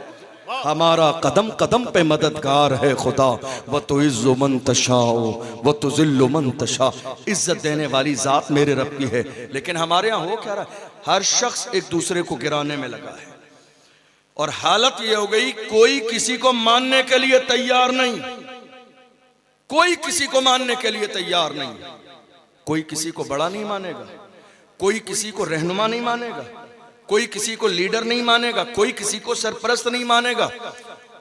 हमारा कदम कदम पे मददगार है खुदा, वह तो इज्जो मन तशाओ वह तो जिल्लो मन तशा। इज्जत देने वाली जात मेरे रब की है। लेकिन हमारे यहाँ हो क्या रहा है, हर शख्स एक दूसरे को गिराने में लगा है, और हालत ये हो गई कोई किसी को मानने के लिए तैयार नहीं, कोई किसी को मानने के लिए तैयार नहीं। कोई किसी को बड़ा नहीं मानेगा, कोई किसी को रहनुमा नहीं मानेगा, कोई किसी को लीडर नहीं मानेगा, कोई किसी को सरपरस्त नहीं मानेगा।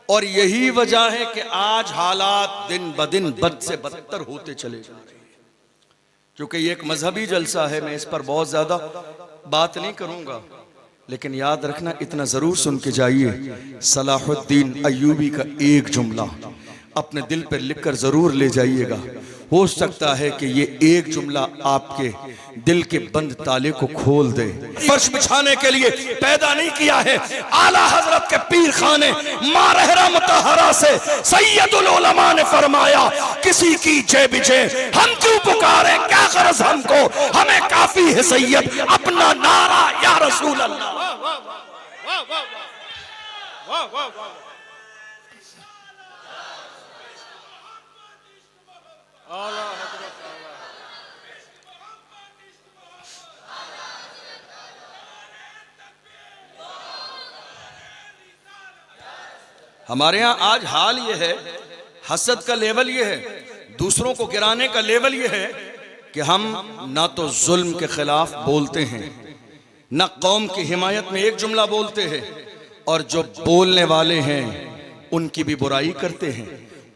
और यही वजह है कि आज हालात दिन ब दिन बद से बदतर होते चले जा रहे हैं। क्योंकि ये एक मजहबी जलसा है, मैं इस पर बहुत ज्यादा बात नहीं करूंगा, लेकिन याद रखना इतना जरूर सुन के जाइए, सलाहुद्दीन अय्यूबी का एक जुमला अपने दिल पर लिखकर जरूर ले जाइएगा। हो सकता है कि ये एक जुमला आपके दिल के बंद ताले को खोल दे। फर्श बिछाने के लिए पैदा नहीं किया है, आला हजरत के पीर खाने मारहरा मुतहरा से सैयदुल उलमा ने फरमाया, किसी की जय विजय हम क्यों पुकारे, क्या गरज हमको, हमें काफी है सैयद अपना नारा या रसूल अल्लाह। हमारे यहाँ आज हाल ये है, हसद का लेवल ये है, दूसरों को गिराने का लेवल ये है कि हम ना तो जुल्म के खिलाफ बोलते हैं, ना कौम की हिमायत में एक जुमला बोलते हैं, और जो बोलने वाले हैं उनकी भी बुराई करते हैं,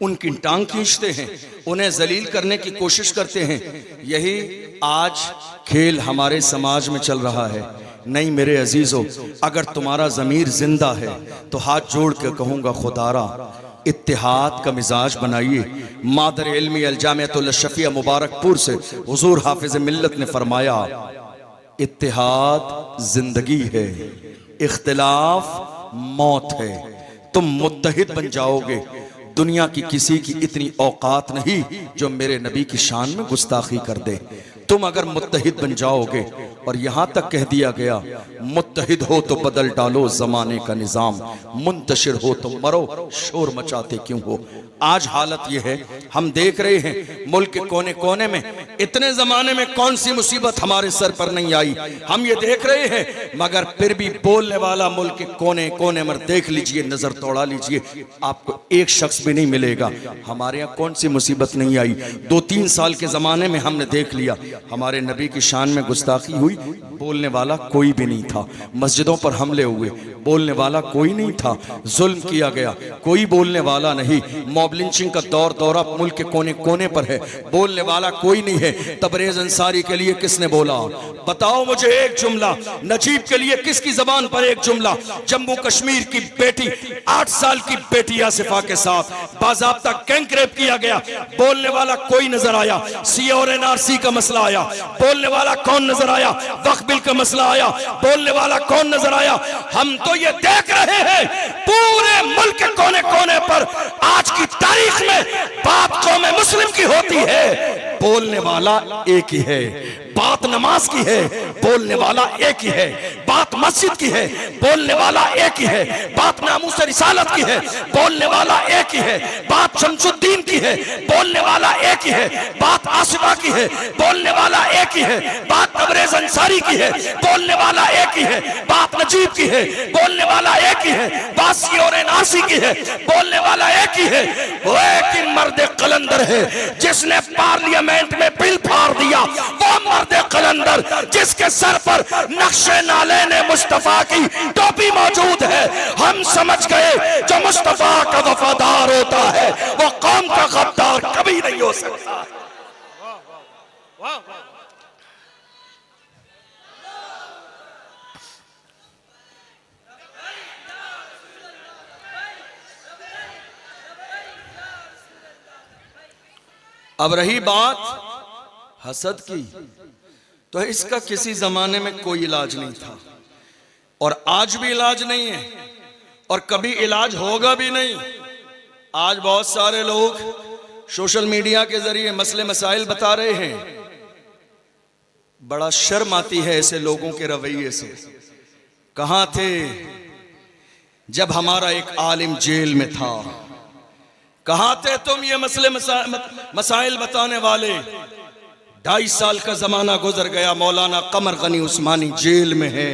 उनकी टांग खींचते हैं, उन्हें जलील करने की कोशिश करते हैं। यही आज खेल हमारे समाज में चल रहा है। नहीं मेरे अजीजों, अगर तुम्हारा ज़मीर जिंदा है तो हाथ जोड़ के कहूँगा, खुदारा इत्तिहाद का मिजाज बनाइए। मादर इल्मी अल-जामिअतुल अशरफिया मुबारकपुर से हुजूर हाफिज मिल्लत ने फरमाया, इत्तिहाद जिंदगी है, इख्तिलाफ मौत है। तुम मुत्तहिद बन जाओगे, दुनिया की किसी की इतनी औकात नहीं जो मेरे नबी की शान में गुस्ताखी कर दे। तुम अगर मुत्तहिद बन जाओगे, और यहां तक कह दिया गया, मुत्तहिद हो तो बदल डालो जमाने का निजाम, मुंतशिर हो तो मरो, शोर मचाते क्यों हो। आज हालत यह है, हम देख रहे हैं मुल्क के कोने कोने में, इतने जमाने में कौन सी मुसीबत हमारे सर पर नहीं आई, हम ये देख रहे हैं, मगर फिर भी बोलने वाला मुल्क के कोने कोने में, देख लीजिए, नजर तोड़ा लीजिए, आपको एक शख्स भी नहीं मिलेगा। हमारे यहाँ कौन सी मुसीबत नहीं आई। 2-3 साल के जमाने में हमने देख लिया, हमारे नबी की शान में गुस्ताखी हुई, बोलने वाला कोई भी नहीं था। मस्जिदों पर हमले हुए, बोलने वाला कोई नहीं था। जुल्म किया गया, कोई बोलने वाला नहीं। मॉब लिंचिंग का दौरा मुल्क के कोने कोने पर है, बोलने वाला कोई नहीं है। तबरेज अंसारी के लिए किसने बोला, बताओ मुझे एक जुमला। नजीब के लिए किसकी जबान पर एक जुमला। जम्मू कश्मीर की बेटी, 8 साल की बेटी आसिफा के साथ बाज़ाब्ता गैंग रेप किया गया, बोलने वाला कोई नजर आया। सी और एनआरसी का मसला आया, बोलने वाला कौन नजर आया। वक्फ बिल का मसला आया, बोलने वाला कौन नजर आया। हम तो ये देख रहे हैं पूरे मुल्क के कोने कोने पर आज की तारीख में बात कौम मुस्लिम की होती है, बोलने वाला एक ही है। बात नमाज की है, बोलने वाला एक ही है। बात बात मस्जिद की है, बोलने वाला एक ही है। बात नामूस रिसालत की है, बोलने वाला एक ही है। बात शमसुद्दीन की है, बोलने वाला एक ही है। बात आसिफा की है, बोलने वाला एक ही है। बात तबरेज अंसारी की है, बोलने वाला एक ही है। बात नजीब की है, बोलने वाला एक ही है। बात सियोर नासी की है, बोलने वाला एक ही है। वो एक ही मर्द कलंदर है जिसने पार्लियामेंट में बिल फाड़ दिया। वो मर्द कलंदर जिसके सर पर नक्शे नाले ने मुस्तफा की टोपी मौजूद है। हम समझ गए जो मुस्तफा का वफादार होता है वो कौम का गद्दार कभी नहीं हो सकता। वाह वाह। अब रही बात हसद की, तो इसका किसी जमाने में कोई इलाज नहीं था और आज भी इलाज नहीं है और कभी इलाज होगा भी नहीं। आज बहुत सारे लोग सोशल मीडिया के जरिए मसले मसाइल बता रहे हैं। बड़ा शर्म आती है ऐसे लोगों के रवैये से। कहां थे जब हमारा एक आलिम जेल में था? कहां थे तुम ये मसले मसाइल बताने वाले? 2.5 साल का जमाना गुजर गया, मौलाना कमर गनी उस्मानी जेल में है।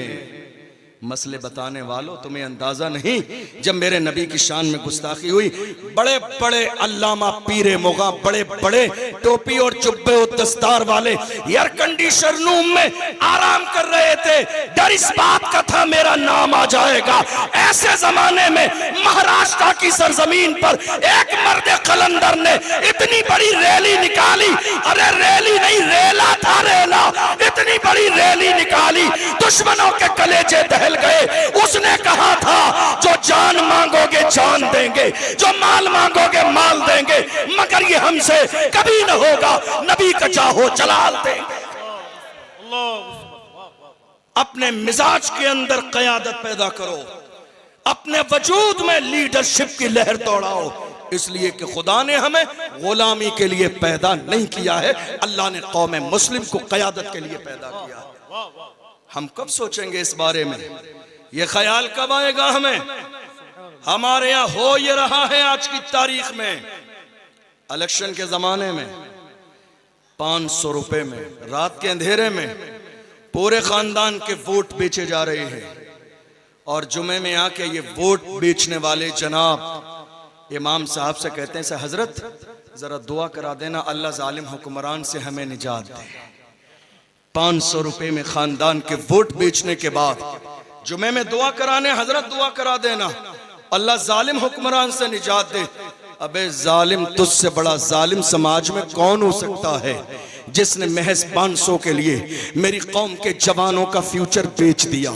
मसले बताने वालों, तुम्हें अंदाजा नहीं जब मेरे नबी की शान में गुस्ताखी हुई, बड़े बड़े अल्लामा पीरे मोगा, बड़े बड़े टोपी और जुब्बे और दस्तार वाले एयर कंडीशनर रूम में आराम कर रहे थे। डर इस बात का था मेरा नाम आ जाएगा। ऐसे जमाने में महाराष्ट्र की सरजमीन पर एक मर्द कलंदर ने इतनी बड़ी रैली निकाली। अरे रैली नहीं, रेला था, रेला। इतनी बड़ी रैली निकाली, दुश्मनों के कलेजे दहल गए। उसने कहा था जो जान मांगोगे जान देंगे, जो माल मांगोगे माल देंगे, मगर ये हमसे कभी न होगा। नबी का चाहो जलाल देंगे। अपने मिजाज के अंदर क़यादत पैदा करो, अपने वजूद में लीडरशिप की लहर दौड़ाओ, इसलिए कि खुदा ने हमें गुलामी के लिए पैदा नहीं किया है। अल्लाह ने कौम मुस्लिम को क़यादत के लिए पैदा किया है। हम कब सोचेंगे इस बारे में? ये ख्याल कब आएगा हमें? हमारे यहां हो ये रहा है आज की तारीख में। इलेक्शन के जमाने में 500 रुपए में रात के अंधेरे में पूरे खानदान के वोट बेचे जा रहे हैं और जुमे में आके ये वोट बेचने वाले जनाब इमाम साहब से कहते हैं, हजरत जरा दुआ करा देना, अल्लाह जालिम हुक्मरान से हमें निजात दे। 500 रुपए में खानदान के वोट बेचने के बाद जुमे में दुआ कराने, हजरत दुआ करा देना अल्लाह जालिम हुक्मरान से निजात दे। अबे जालिम, तुझसे बड़ा जालिम समाज में कौन हो सकता है जिसने महज 500 के लिए मेरी कौम के जवानों का फ्यूचर बेच दिया,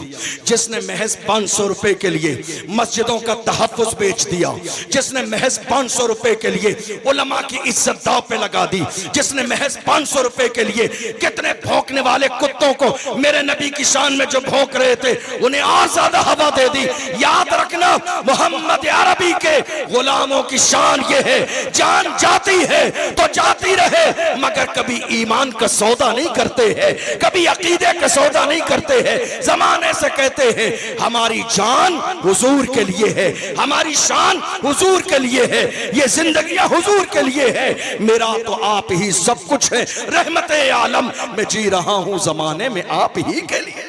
जिसने महज 500 रुपए के लिए मस्जिदों का तहफ़्फ़ुज़ बेच दिया, जिसने महज 500 रुपए के लिए उलमा की इज्जत दांव पे लगा दी, जिसने महज 500 रुपए के लिए कितने भौंकने वाले कुत्तों को मेरे नबी की शान में जो भौंक रहे थे उन्हें और ज्यादा हवा दे दी। याद रखना, मोहम्मद अरबी के गुलामों की शान ये है, जान जाती है तो जाती रहे, मगर कभी ईमान का सौदा नहीं करते हैं, कभी अकीदे का सौदा नहीं करते हैं। जमाने से कहते हैं हमारी जान हुजूर के लिए है, हमारी शान हुजूर के लिए है, ये जिंदगियां हुजूर के लिए है, मेरा तो आप ही सब कुछ है, रहमते आलम में जी रहा हूं जमाने में आप ही के लिए।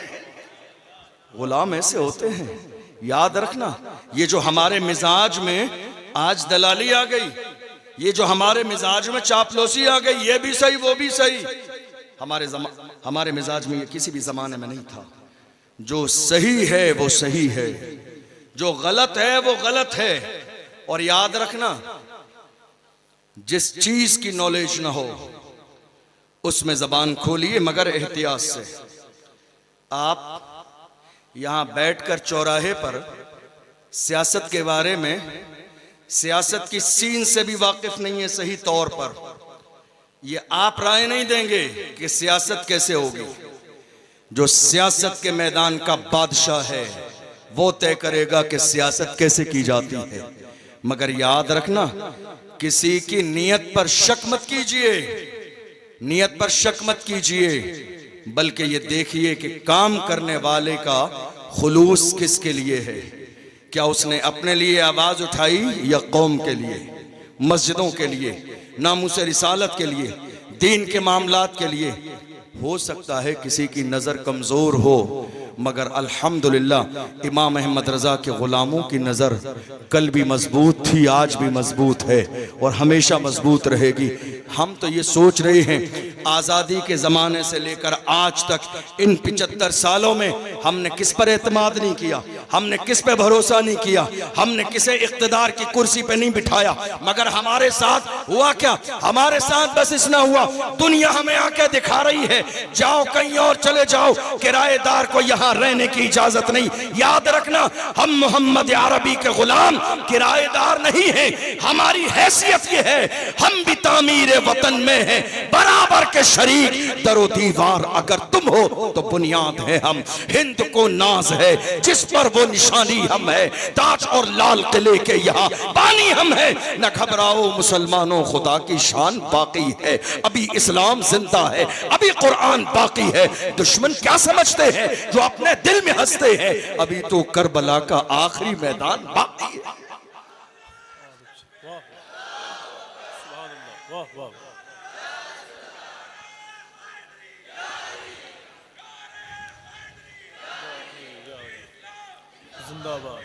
गुलाम ऐसे होते हैं। याद रखना, ये जो हमारे मिजाज में आज दलाली आ गई, ये जो हमारे मिजाज में चापलूसी आ गई, ये भी सही वो भी सही, हमारे मिजाज में ये किसी भी जमाने में नहीं था। जो सही है वो सही है, जो गलत है वो गलत है। और याद रखना, जिस चीज की नॉलेज ना हो उसमें जबान खोलिए, मगर एहतियात से। आप यहां बैठकर चौराहे पर सियासत के बारे में, सियासत की सीन से भी वाकिफ नहीं है सही तौर पर, ये आप राय नहीं देंगे कि सियासत कैसे होगी। जो सियासत के मैदान का बादशाह है वो तय करेगा कि सियासत कैसे की जाती है। मगर याद रखना, किसी की नीयत पर शक मत कीजिए, नीयत पर शक मत कीजिए। बल्कि ये देखिए कि काम करने वाले का खुलूस किसके लिए है। क्या उसने अपने लिए आवाज उठाई या कौम के लिए, मस्जिदों के लिए, नामूस रिसालत के लिए, दीन के मामलात के लिए। हो सकता है किसी की नज़र कमज़ोर हो, मगर अल्हम्दुलिल्लाह इमाम अहमद रज़ा के ग़ुलामों की नज़र कल भी मजबूत थी, आज भी मजबूत है और हमेशा मजबूत रहेगी। हम तो ये सोच रहे हैं आज़ादी के ज़माने से लेकर आज तक इन 75 सालों में हमने किस पर एतमाद नहीं किया, हमने किस पे भरोसा नहीं किया, हमने किसे इख्तिदार की कुर्सी पे नहीं बिठाया, मगर हमारे साथ हुआ क्या? हमारे साथ बस इतना हुआ, दुनिया हमें आके दिखा रही है जाओ कहीं और चले जाओ, किराएदार को यहाँ रहने की इजाजत नहीं। याद रखना, हम मोहम्मद अरबी के गुलाम किराएदार नहीं है, हमारी हैसियत ये है हम भी तामीर वतन में है बराबर के शरीक। दरो दीवार अगर तुम हो तो बुनियाद है हम, हिंद को नाज है जिस पर वो निशानी हम है, ताज और लाल किले के यहाँ पानी हम है। न घबराओ मुसलमानों, खुदा की शान बाकी है, अभी इस्लाम जिंदा है, अभी कुरान बाकी है। दुश्मन क्या समझते हैं जो अपने दिल में हंसते हैं, अभी तो करबला का आखिरी मैदान बाकी है। वाह वाह, जिंदाबाद।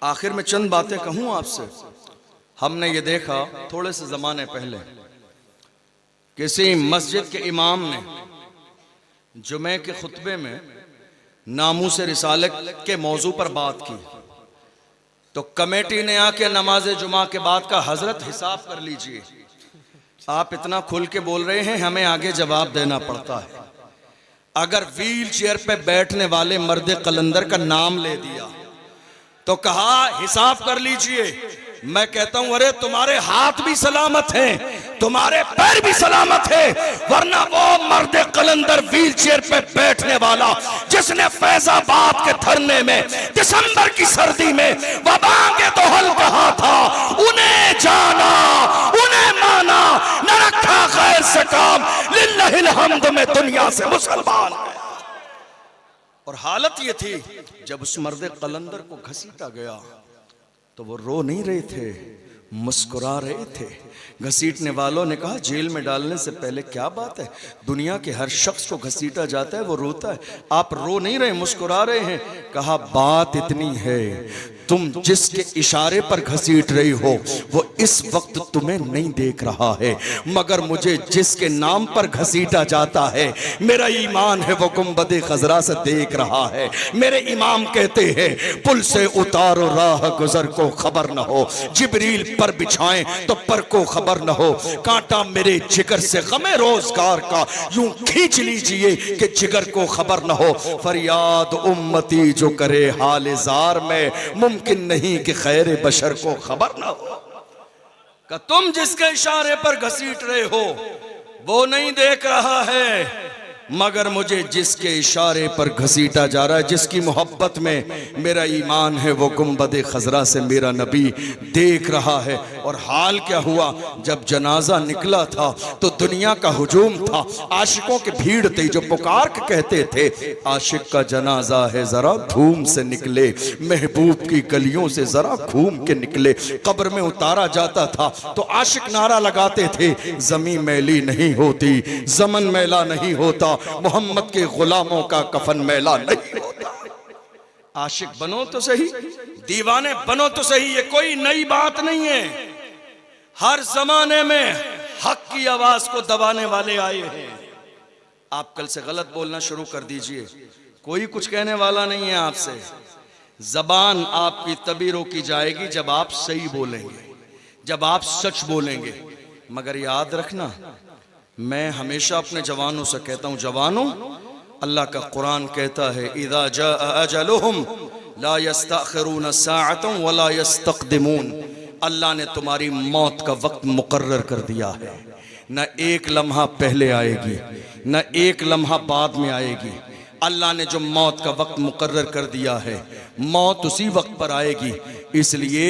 आखिर में चंद बातें कहूं आपसे। हमने ये देखा थोड़े से जमाने पहले किसी मस्जिद के इमाम ने जुमे के खुतबे में नामूस रिसालत के मौजू पर बात की, तो कमेटी ने आके नमाज जुमा के बाद का हजरत हिसाब कर लीजिए, आप इतना खुल के बोल रहे हैं, हमें आगे जवाब देना पड़ता है। अगर व्हील चेयर पे बैठने वाले मर्द कलंदर का नाम ले दिया तो कहा हिसाब कर लीजिए। मैं कहता हूं अरे तुम्हारे हाथ भी सलामत हैं, तुम्हारे पैर भी सलामत है, वरना वो मर्द कलंदर व्हील चेयर पे बैठने वाला जिसने फैजाबाद के धरने में दिसंबर की सर्दी में वबांगे तो हल कहा था, उन्हें जाना उन्हें माना, न रखा खैर से काम, लिल्लाहिल हम्द में दुनिया से मुसलमान है। और हालत ये थी जब उस मर्द कलंदर को घसीटा गया तो वो रो नहीं रहे थे, मुस्कुरा रहे थे। घसीटने वालों ने कहा जेल में डालने से पहले क्या बात है, दुनिया के हर शख्स को घसीटा जाता है वो रोता है, आप रो नहीं रहे, मुस्कुरा रहे हैं। कहा बात इतनी है तुम जिसके इशारे पर घसीट रही हो वो इस वक्त तुम्हें नहीं देख रहा है, मगर मुझे जिसके नाम पर घसीटा जाता है मेरा ईमान है वो गुंबदे खजरा से देख रहा है। मेरे इमाम कहते हैं पुल से उतारो राह गुजर को खबर न हो, जिब्रील पर बिछाएं तो पर को खबर न हो, कांटा मेरे जिगर से गमे रोजगार का यूं खींच लीजिए कि जिगर को खबर न हो। फरियाद उम्मती जो करे हाल जार में, मुमकिन नहीं कि खैर बशर को खबर ना हो। कि तुम जिसके इशारे पर घसीट रहे हो वो नहीं देख रहा है, मगर मुझे जिसके इशारे पर घसीटा जा रहा है, जिसकी मोहब्बत में मेरा ईमान है वो गुंबदे खजरा से मेरा नबी देख रहा है। और हाल क्या हुआ, जब जनाजा निकला था तो दुनिया का हुजूम था, आशिकों की भीड़ थी जो पुकार के कहते थे आशिक का जनाजा है जरा घूम से निकले, महबूब की गलियों से जरा घूम के निकले। कब्र में उतारा जाता था तो आशिक नारा लगाते थे जमीन मैली नहीं होती, जमन मैला नहीं होता, मोहम्मद के गुलामों का कफन मैला नहीं होता। आशिक बनो तो सही, दीवाने बनो तो सही, ये कोई नई बात नहीं है। हर जमाने में हक की आवाज को दबाने वाले आए हैं। आप कल से गलत बोलना शुरू कर दीजिए, कोई कुछ कहने वाला नहीं है आपसे। जबान आपकी तभी रोकी जाएगी जब आप सही बोलेंगे, जब आप सच बोलेंगे। मगर याद रखना, मैं हमेशा अपने जवानों से कहता हूं, जवानों अल्लाह का कुरान कहता है इदा जाअ अजलुहुम ला यस्तअखिरून साअतन वला यस्तक़दिमून। अल्लाह ने तुम्हारी मौत का वक्त मुकर्रर कर दिया है, न एक लम्हा पहले आएगी न एक लम्हा बाद में आएगी। अल्लाह ने जो मौत का वक्त मुकर्रर कर दिया है, मौत उसी वक्त पर आएगी। इसलिए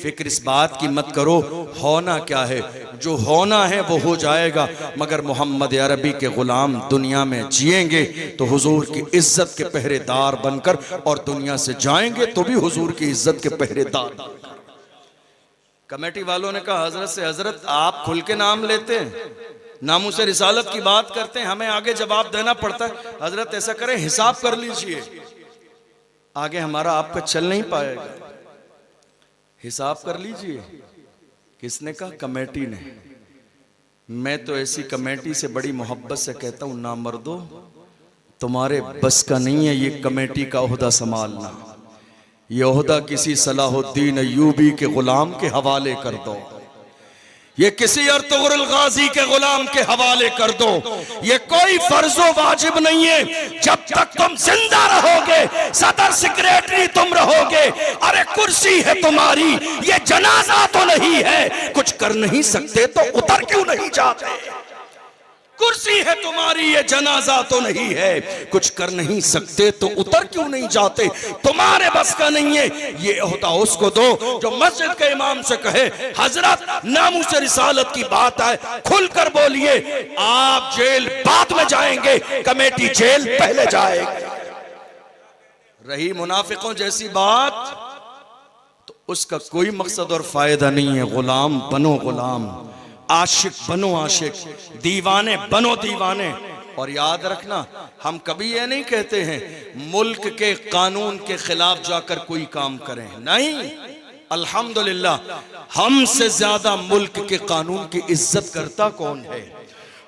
फिक्र इस बात की मत करो होना क्या है, जो होना है वो हो जाएगा। मगर मोहम्मद अरबी के गुलाम दुनिया में जिएंगे तो हुजूर की इज्जत के पहरेदार बनकर, और दुनिया से जाएंगे तो भी हुजूर की इज्जत के पहरेदार बनकर। कमेटी वालों ने कहा हजरत से, हजरत आप खुल के नाम लेते हैं, नामूस रिसालत की बात करते हैं, हमें आगे जवाब देना पड़ता है। हजरत ऐसा करें, हिसाब कर लीजिए, आगे हमारा आपका चल नहीं पाएगा, हिसाब कर लीजिए। किसने कहा? कमेटी ने। मैं तो ऐसी कमेटी से बड़ी मोहब्बत से कहता हूं, ना मर्दो, तुम्हारे बस का नहीं है ये कमेटी का ओहदा संभालना। ये ओहदा किसी सलाहुद्दीन अय्यूबी के गुलाम के हवाले कर दो, ये किसी अर्तुगरुल गाजी के गुलाम के हवाले कर दो। ये कोई फर्जो वाजिब नहीं है। जब तक तुम जिंदा रहोगे, सदर सेक्रेटरी तुम रहोगे। अरे कुर्सी है तुम्हारी, ये जनाजा तो नहीं है। कुछ कर नहीं सकते तो उतर क्यों नहीं जाते? कुर्सी है तुम्हारी, ये जनाजा तो नहीं है। कुछ कर नहीं सकते तो उतर क्यों नहीं जाते? तुम्हारे बस का नहीं है। ये ओहदा उसको दो जो मस्जिद के इमाम से कहे, हजरत नामूस रिसालत की बात है, खुलकर बोलिए। आप जेल बाद में जाएंगे, कमेटी जेल पहले जाएगी। रही मुनाफिकों जैसी बात तो उसका कोई मकसद और फायदा नहीं है। गुलाम बनो गुलाम, आशिक बनो आशिक, दीवाने बनो दीवाने। और याद रखना, हम कभी ये नहीं कहते हैं मुल्क के कानून के खिलाफ जाकर कोई काम करें, नहीं। अल्हम्दुलिल्लाह, हमसे ज्यादा मुल्क के कानून की इज्जत करता कौन है?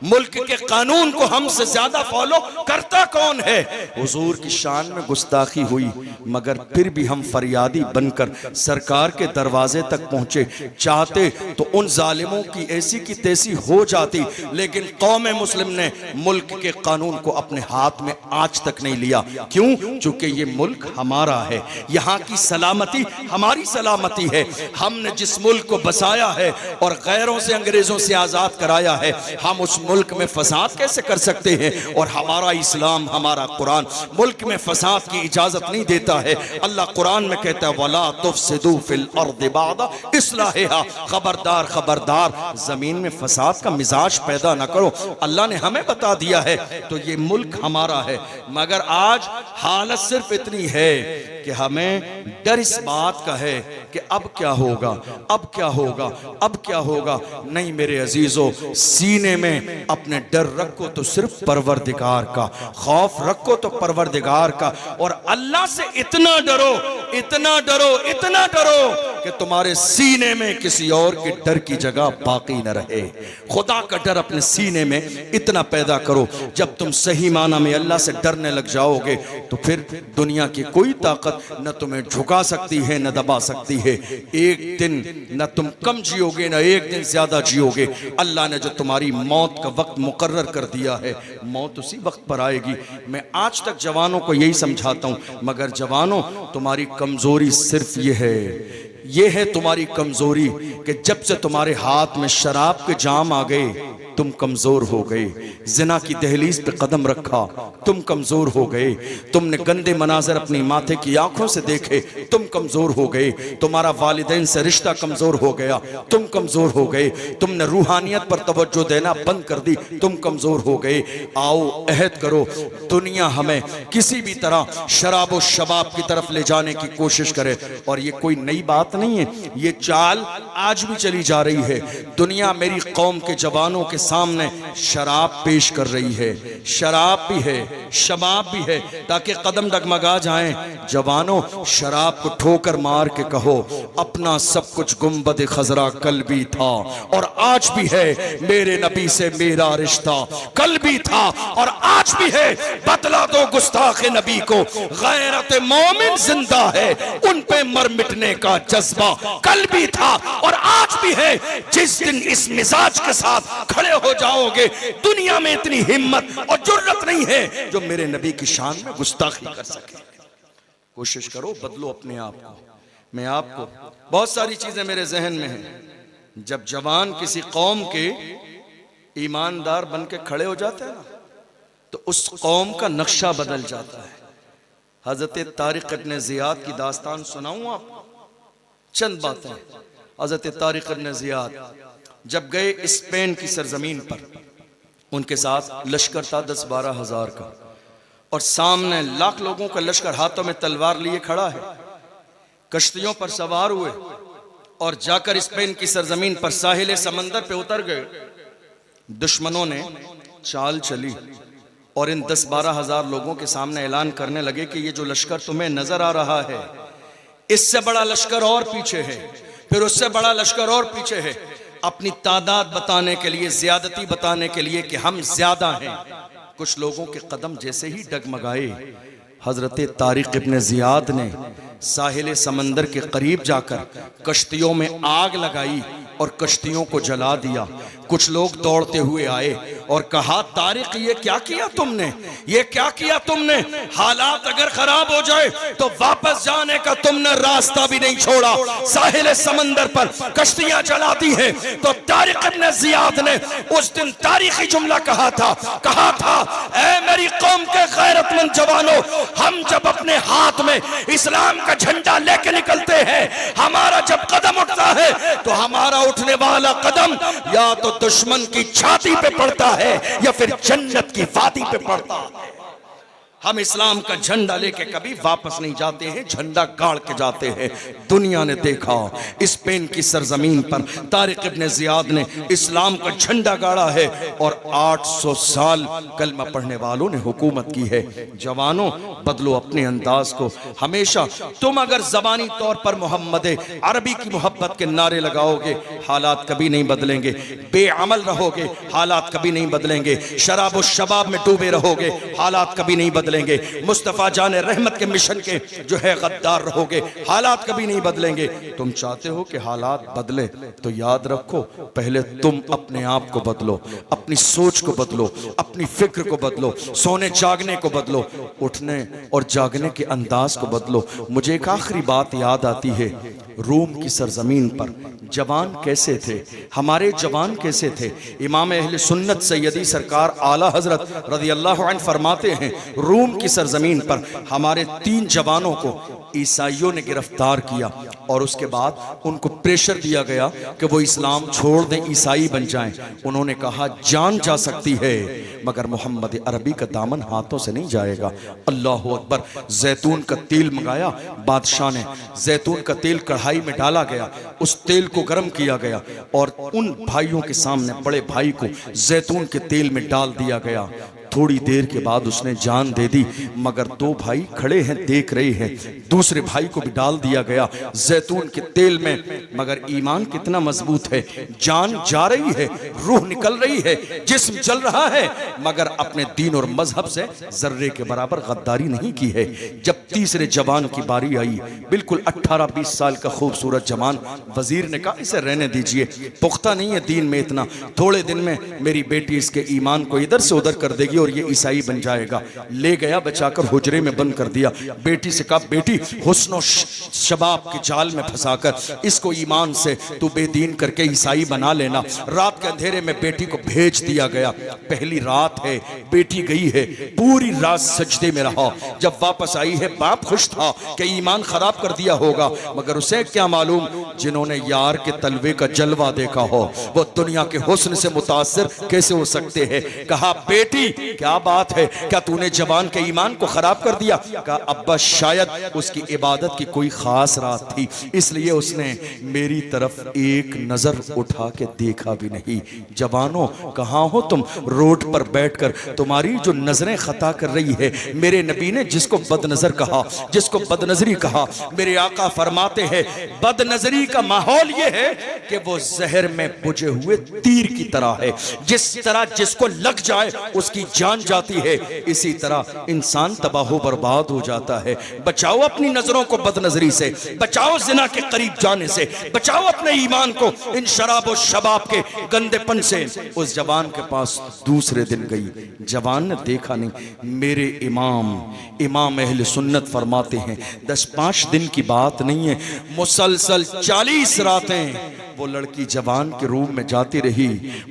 मुल्क के कानून को हमसे ज्यादा फॉलो करता कौन है? हुजूर की शान में गुस्ताखी हुई, मगर फिर भी हम फरियादी बनकर सरकार के दरवाजे तक पहुंचे। चाहते तो उन जालिमों की ऐसी की तैसी हो जाती, लेकिन कौम मुस्लिम ने मुल्क के कानून को अपने हाथ में आज तक नहीं लिया। क्यों? चूंकि ये मुल्क हमारा है, यहाँ की सलामती हमारी सलामती है। हमने जिस मुल्क को बसाया है और गैरों से, अंग्रेजों से आजाद कराया है, हम उस मुल्क में फसाद कैसे कर सकते हैं? और हमारा इस्लाम, हमारा कुरान मुल्क में फसाद की इजाजत नहीं देता है। अल्लाह कुरान में कहता है, वला तुफसिदू फिल अर्दि बादा इस्लाहिहा, खबरदार खबरदार, जमीन में फसाद का मिजाज पैदा ना करो। अल्लाह ने हमें बता दिया है, तो ये मुल्क हमारा है। मगर आज हालत सिर्फ इतनी है कि हमें डर इस बात का है कि अब क्या होगा, अब क्या होगा, अब क्या होगा। नहीं मेरे अजीजों, सीने में अपने डर रखो तो सिर्फ परवरदिगार का, खौफ रखो तो परवरदिगार का। और अल्लाह से इतना डरो, इतना डरो, इतना डरो कि तुम्हारे सीने में किसी और के डर की जगह बाकी न रहे। खुदा का डर अपने सीने में इतना पैदा करो, जब तुम सही माना में अल्लाह से डरने लग जाओगे तो फिर दुनिया की कोई ताकत न तुम्हें झुका सकती है, न दबा सकती है। एक दिन न तुम कम जियोगे, न एक दिन ज्यादा जियोगे। अल्लाह ने जो तुम्हारी मौत का वक्त मुकर्रर कर दिया है, मौत उसी वक्त पर आएगी। मैं आज तक जवानों को यही समझाता हूं, मगर जवानों, तुम्हारी कमजोरी सिर्फ ये है तुम्हारी कमजोरी कि जब से तुम्हारे हाथ में शराब के जाम आ गए, तुम कमजोर हो गए। जिना की दहलीज पे कदम रखा, तुम कमजोर हो गए। तुमने गंदे मनाजर अपनी माथे की आंखों से देखे, तुम कमजोर हो गए। तुम्हारा वालिदैन से रिश्ता कमजोर हो गया, तुम कमजोर हो गए। तुमने रूहानियत पर तवज्जो देना बंद कर दी, तुम कमजोर हो गए। आओ अहद करो, दुनिया हमें किसी भी तरह शराब और शबाब की तरफ ले जाने की कोशिश करे। और ये कोई नई बात नहीं है, ये चाल आज भी चली जा रही है। दुनिया मेरी कौम के जवानों के सामने शराब पेश कर रही है, शराब भी है, शबाब भी है, ताकि कदम डगमगा जाएं। जवानों, शराब को ठोकर मार के कहो, अपना सब कुछ गुंबद खजरा कल भी था और आज भी है। मेरे नबी से मेरा रिश्ता कल भी था और आज भी है। बतला दो गुस्ताखे नबी को, गैरत मोमिन जिंदा है, उन पे मर मिटने का जज्बा कल भी था और आज भी है। जिस दिन इस मिजाज के साथ खड़े हो जाओगे, दुनिया में इतनी हिम्मत और जुर्रत नहीं है जो मेरे नबी की शान में गुस्ताखी कर सके। कोशिश करो, बदलो अपने आप को। मैं आपको बहुत सारी चीजें मेरे जहन में हैं। जब जवान किसी कौम के ईमानदार बन के खड़े हो जाते हैं ना, तो उस कौम का नक्शा बदल जाता है। हजरत तारिक इब्न जियाद की दास्तान सुनाऊं आपको, चंद बातें। हजरत तारिक इब्न जियाद जब गए स्पेन की सरजमीन पर, उनके साथ लश्कर था 10-12 हजार का, और सामने लाख लोगों का लश्कर हाथों में तलवार लिए खड़ा है। कश्तियों पर सवार हुए और जाकर स्पेन की सरजमीन पर साहिल समंदर पे उतर गए। दुश्मनों ने चाल चली और इन 10-12 हजार लोगों के सामने ऐलान करने लगे कि ये जो लश्कर तुम्हें नजर आ रहा है, इससे बड़ा लश्कर और पीछे है, फिर उससे बड़ा लश्कर और पीछे है। अपनी तादाद बताने के लिए, ज्यादती बताने के लिए कि हम ज्यादा हैं। कुछ लोगों के कदम जैसे ही डगमगाए, हजरत तारिक इब्न जियाद ने साहिल समंदर के करीब जाकर कश्तियों में आग लगाई और कश्तियों को जला दिया। कुछ लोग दौड़ते हुए आए और कहा, तारिक ये क्या किया तुमने, ये क्या किया तुमने? हालात अगर खराब हो जाए तो वापस जाने का तुमने रास्ता भी नहीं छोड़ा। साहिल समंदर पर कश्तियां जलाती हैं। तो तारिक इब्न जियाद ने उस दिन तारीखी जुमला कहा था, ऐ मेरी कौम के गैरतमंद जवानों, हम जब अपने हाथ में इस्लाम का झंडा लेके निकलते हैं, हमारा जब कदम उठता है तो हमारा उठने वाला कदम या तो दुश्मन की छाती पे पड़ता है या फिर जन्नत की वादी पे पड़ता है। हम इस्लाम का झंडा लेके कभी वापस नहीं जाते हैं, झंडा गाड़ के जाते हैं। दुनिया ने देखा, स्पेन की सरजमीन पर तारिक इब्न जियाद ने इस्लाम का झंडा गाड़ा है और 800 साल कलमा पढ़ने वालों ने हुकूमत की है। जवानों, बदलो अपने अंदाज को। हमेशा तुम अगर जबानी तौर पर मोहम्मद अरबी की मोहब्बत के नारे लगाओगे, हालात कभी नहीं बदलेंगे। बेअमल रहोगे, हालात कभी नहीं बदलेंगे। शराब और शबाब में डूबे रहोगे, हालात कभी नहीं बदलेंगे। मुस्तफा जाने रहमत के मिशन के जो है गद्दार रहोगे, हालात कभी नहीं बदलेंगे। तुम चाहते हो कि हालात बदले तो याद रखो, पहले तुम अपने आप को बदलो, अपनी सोच को बदलो, अपनी फिक्र को बदलो, सोने जागने को बदलो, उठने और जागने के अंदाज को बदलो। मुझे एक आखिरी बात याद आती है, रूम की सरजमीन पर जवान कैसे थे, हमारे जवान कैसे थे। इमाम अहले सुन्नत सैयदी सरकार आला हजरत रज़ियल्लाहु अन्हु फरमाते हैं, रूम की सरजमीन पर हमारे 3 जवानों को ईसाइयों ने गिरफ्तार किया और उसके बाद उनको प्रेशर दिया गया कि वो इस्लाम छोड़ दें, ईसाई बन जाएं। उन्होंने कहा, जान जा सकती है मगर मोहम्मद अरबी का दामन हाथों से नहीं जाएगा। अल्लाह अकबर। जैतून का तेल मंगाया बादशाह ने, जैतून का तेल कढ़ाई में डाला गया, उस तेल को गर्म किया गया और उन भाइयों के सामने बड़े भाई को जैतून के तेल में डाल दिया गया। थोड़ी देर के बाद उसने जान दे दी, मगर 2 भाई खड़े हैं, देख रहे हैं। दूसरे भाई को भी डाल दिया गया जैतून के तेल में, मगर ईमान कितना मजबूत है, जान जा रही है, रूह निकल रही है, जिस्म जल रहा है, मगर अपने दीन और मजहब से जर्रे के बराबर गद्दारी नहीं की है। जब तीसरे जवान की बारी आई, बिल्कुल 18-20 साल का खूबसूरत जवान, वजीर ने कहा, इसे रहने दीजिए, पुख्ता नहीं है दीन में इतना, थोड़े दिन में मेरी बेटी इसके ईमान को इधर से उधर कर देगी और ये ईसाई बन जाएगा। ले गया, बचाकर हुजरे में बंद कर दिया। बेटी से कहा, बेटी हुस्न और शबाब के जाल में फंसाकर इसको ईमान से तू बेदीन करके ईसाई बना लेना। रात के अंधेरे में बेटी को भेज दिया गया। पहली रात है, बेटी गई है, पूरी रात सजदे में रहा। जब वापस आई है, बाप खुश था कि ईमान खराब कर दिया होगा, मगर उसे क्या मालूम, जिन्होंने यार के तलवे का जलवा देखा हो वो दुनिया के हुस्न से मुतासिर कैसे हो सकते हैं। कहा, बेटी क्या बात है, क्या तूने जवान के ईमान को खराब कर दिया? कहा, अब्बा शायद उसकी इबादत की कोई खास रात थी, इसलिए उसने मेरी तरफ एक नजर उठा के देखा भी नहीं। जवानों, कहां हो तुम? रोड पर बैठकर तुम्हारी जो नजरें खता कर रही है। मेरे नबी ने जिसको बदनजर कहा, जिसको बदनजरी कहा, मेरे आका फरमाते हैं, बदनजरी का माहौल यह है कि वो जहर में बुझे हुए तीर की तरह है। जिस तरह जिसको लग जाए उसकी जान जाती है, इसी तरह इंसान तबाह बर्बाद हो जाता है। बचाओ अपनी नजरों को बदनजरी से, बचाओ जिना के करीब जाने से, बचाओ अपने ईमान को इन शराब और शबाब के गंदेपन से। उस जवान के पास दूसरे दिन गई, जवान ने देखा नहीं। मेरे इमाम अहले सुन्नत फरमाते हैं, 10-5 दिन की बात नहीं है, मुसलसल 40 रातें वो लड़की जवान के रूम में जाती रही,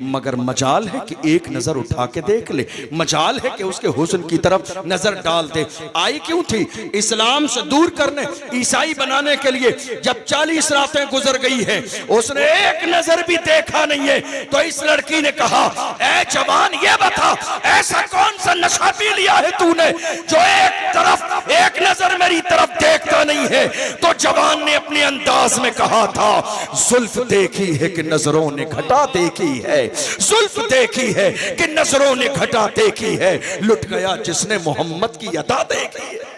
मगर मजाल है कि एक नजर उठा के देख ले, मजाल है कि उसके हुस्न की तरफ नजर डाल दे। आई क्यों थी? इस्लाम से दूर करने, ईसाई बनाने के लिए। जब 40 रातें गुजर गई है, उसने एक नजर भी देखा नहीं है। तो इस लड़की ने कहा, ऐ जवान ये बता, ऐसा कौन सा नशा पी लिया है तूने जो एक तरफ एक नजर मेरी तरफ देखता नहीं है? तो जवान ने अपने अंदाज में कहा था, जुल्फ देखी है कि नजरों ने घटा देखी है, जुल्फ देखी है कि नजरों ने घटा देखी है, लुट गया जिसने मोहम्मद की अदा देखी है।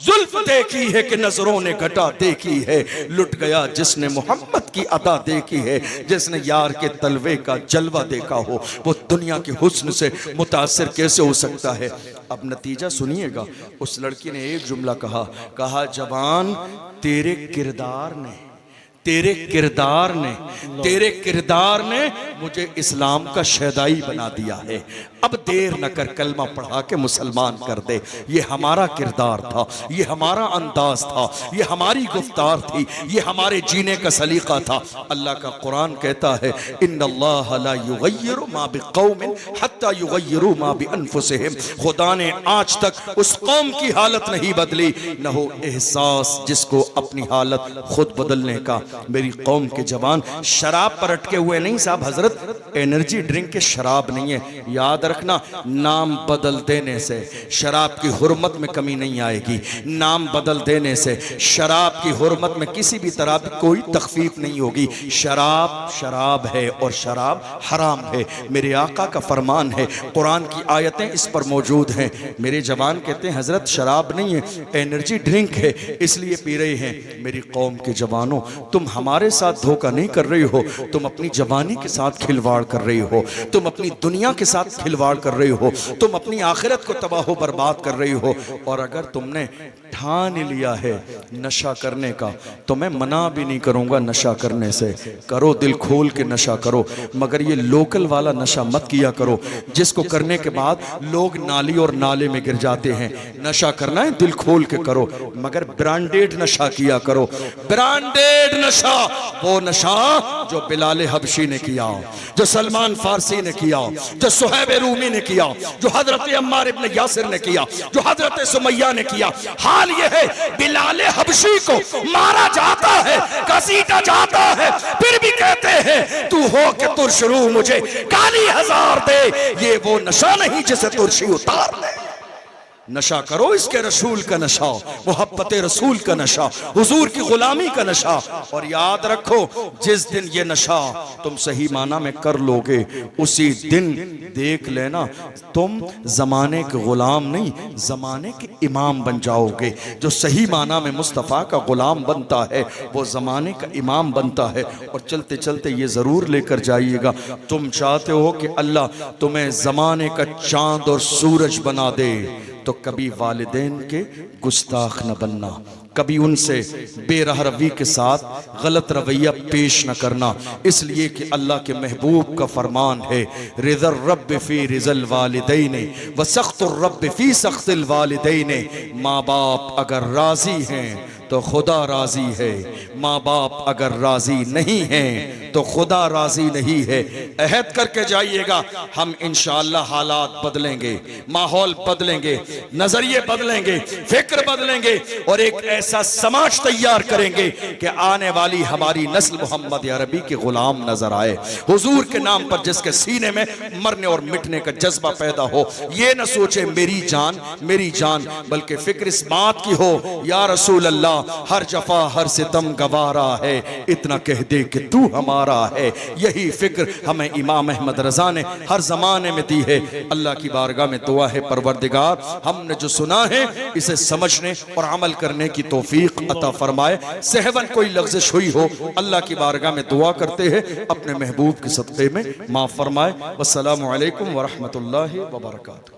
जुल्फ देखी है कि नजरों ने घटा देखी है, लुट गया जिसने मोहम्मद की अदा देखी है। जिसने यार के तलवे का जलवा देखा हो, वो दुनिया के हुस्न से मुतासिर कैसे हो सकता है? अब नतीजा सुनिएगा। उस लड़की ने एक जुमला कहा, जवान तेरे किरदार ने मुझे इस्लाम का शहदाई बना दिया है। अब देर न कर कलमा पढ़ा के मुसलमान कर दे। ये हमारा किरदार था, ये हमारा अंदाज था, ये हमारी गुफ्तार थी, ये हमारे जीने का सलीका था। अल्लाह का कुरान कहता है, इन्नल्लाह ला युगय्यिरु मा बिक़ौमिन हत्ता युगय्यिरु मा बिअनफुसिहिम। खुदा ने आज तक उस कौम की हालत नहीं बदली, न हो एहसास जिसको अपनी हालत खुद बदलने का। मेरी कौम के जवान शराब पर अटके हुए नहीं साहब हजरत, एनर्जी ड्रिंक के शराब नहीं है। याद रखना, नाम बदल देने से शराब की हुर्मत में कमी नहीं आएगी। नाम बदल देने से शराब की हुर्मत में किसी भी तरह की कोई तखफीफ नहीं होगी। शराब शराब है और शराब हराम है। मेरे आका का फरमान है, कुरान की आयतें इस पर मौजूद हैं। मेरे जवान कहते हैं हजरत शराब नहीं है, एनर्जी ड्रिंक है, इसलिए पी रहे हैं। मेरी कौम के जवानों, तुम हमारे साथ धोखा नहीं कर रही हो, तुम अपनी जवानी के साथ खिलवाड़ कर रही हो, तुम अपनी दुनिया के साथ खिलवाड़ कर रही हो, तुम अपनी आखिरत को तबाह बर्बाद कर रही हो। और अगर तुमने ठान लिया है नशा करने का, तो मैं मना भी नहीं करूंगा नशा करने से। करो, दिल खोल के नशा करो, मगर ये लोकल वाला नशा मत किया करो जिसको करने के बाद लोग नाली और नाले में गिर जाते हैं। नशा करना है दिल खोल के करो, मगर ब्रांडेड नशा किया करो। ब्रांडेड नशा, वो नशा जो बिलाल हबशी ने किया, जो सलमान फारसी ने किया, जो सुहैब रूमी ने किया, जो हजरत अम्मार इब्न यासिर ने किया, जो हजरत सुमैया ने किया। हाल यह है, बिलाल हबशी को मारा जाता है, घसीटा जाता है, फिर भी कहते हैं तू हो के तुरशरू मुझे काली हजार दे। ये वो नशा नहीं जिसे तुरशी उतार ले। नशा करो इसके रसूल का नशा, मोहब्बत रसूल का नशा, हुजूर की गुलामी का नशा। और याद रखो, जिस दिन ये नशा तुम सही माना में कर लोगे, उसी दिन देख लेना तुम जमाने के गुलाम नहीं, जमाने के इमाम बन जाओगे। जो सही माना में मुस्तफ़ा का गुलाम बनता है, वो जमाने का इमाम बनता है। और चलते चलते ये जरूर लेकर जाइएगा, तुम चाहते हो कि अल्लाह तुम्हें जमाने का चांद और सूरज बना दे, तो कभी वालिदैन के गुस्ताख न बनना, कभी उनसे बेरह रवी के साथ गलत रवैया पेश न करना। इसलिए कि अल्लाह के महबूब का फरमान है, रिज़ल रब्ब फी रिज़ल वालिदैन व सख्तुर रब्ब फी सख्तिल वालिदैन। माँ बाप अगर राजी हैं तो खुदा राजी है, माँ बाप अगर राजी नहीं हैं तो खुदा राजी नहीं है। अहद करके जाइएगा, हम इंशाअल्लाह हालात बदलेंगे, माहौल बदलेंगे, नजरिए बदलेंगे, फिक्र बदलेंगे और एक ऐसा समाज तैयार करेंगे कि आने वाली हमारी नस्ल मोहम्मद अरबी के गुलाम नजर आए। हुजूर के नाम पर जिसके सीने में मरने और मिटने का जज्बा पैदा हो, ये न सोचे मेरी जान, बल्कि फिक्र इस बात की हो, या रसूल अल्लाह हर जफा हर सितम गवारा है, इतना कह दे कि तू हमारा है। यही फिक्र हमें इमाम अहमद रजा ने हर जमाने में दी है। अल्लाह की बारगाह में दुआ है, परवरदिगार हमने जो सुना है इसे समझने और अमल करने की तौफीक अता फरमाए। सहवन कोई लफ्ज़िश हुई हो, अल्लाह की बारगाह में दुआ करते हैं अपने महबूब के सदक़े में माफ़ फरमाए। वस्सलामु अलैकुम व रहमतुल्लाहि व बरकातुहू।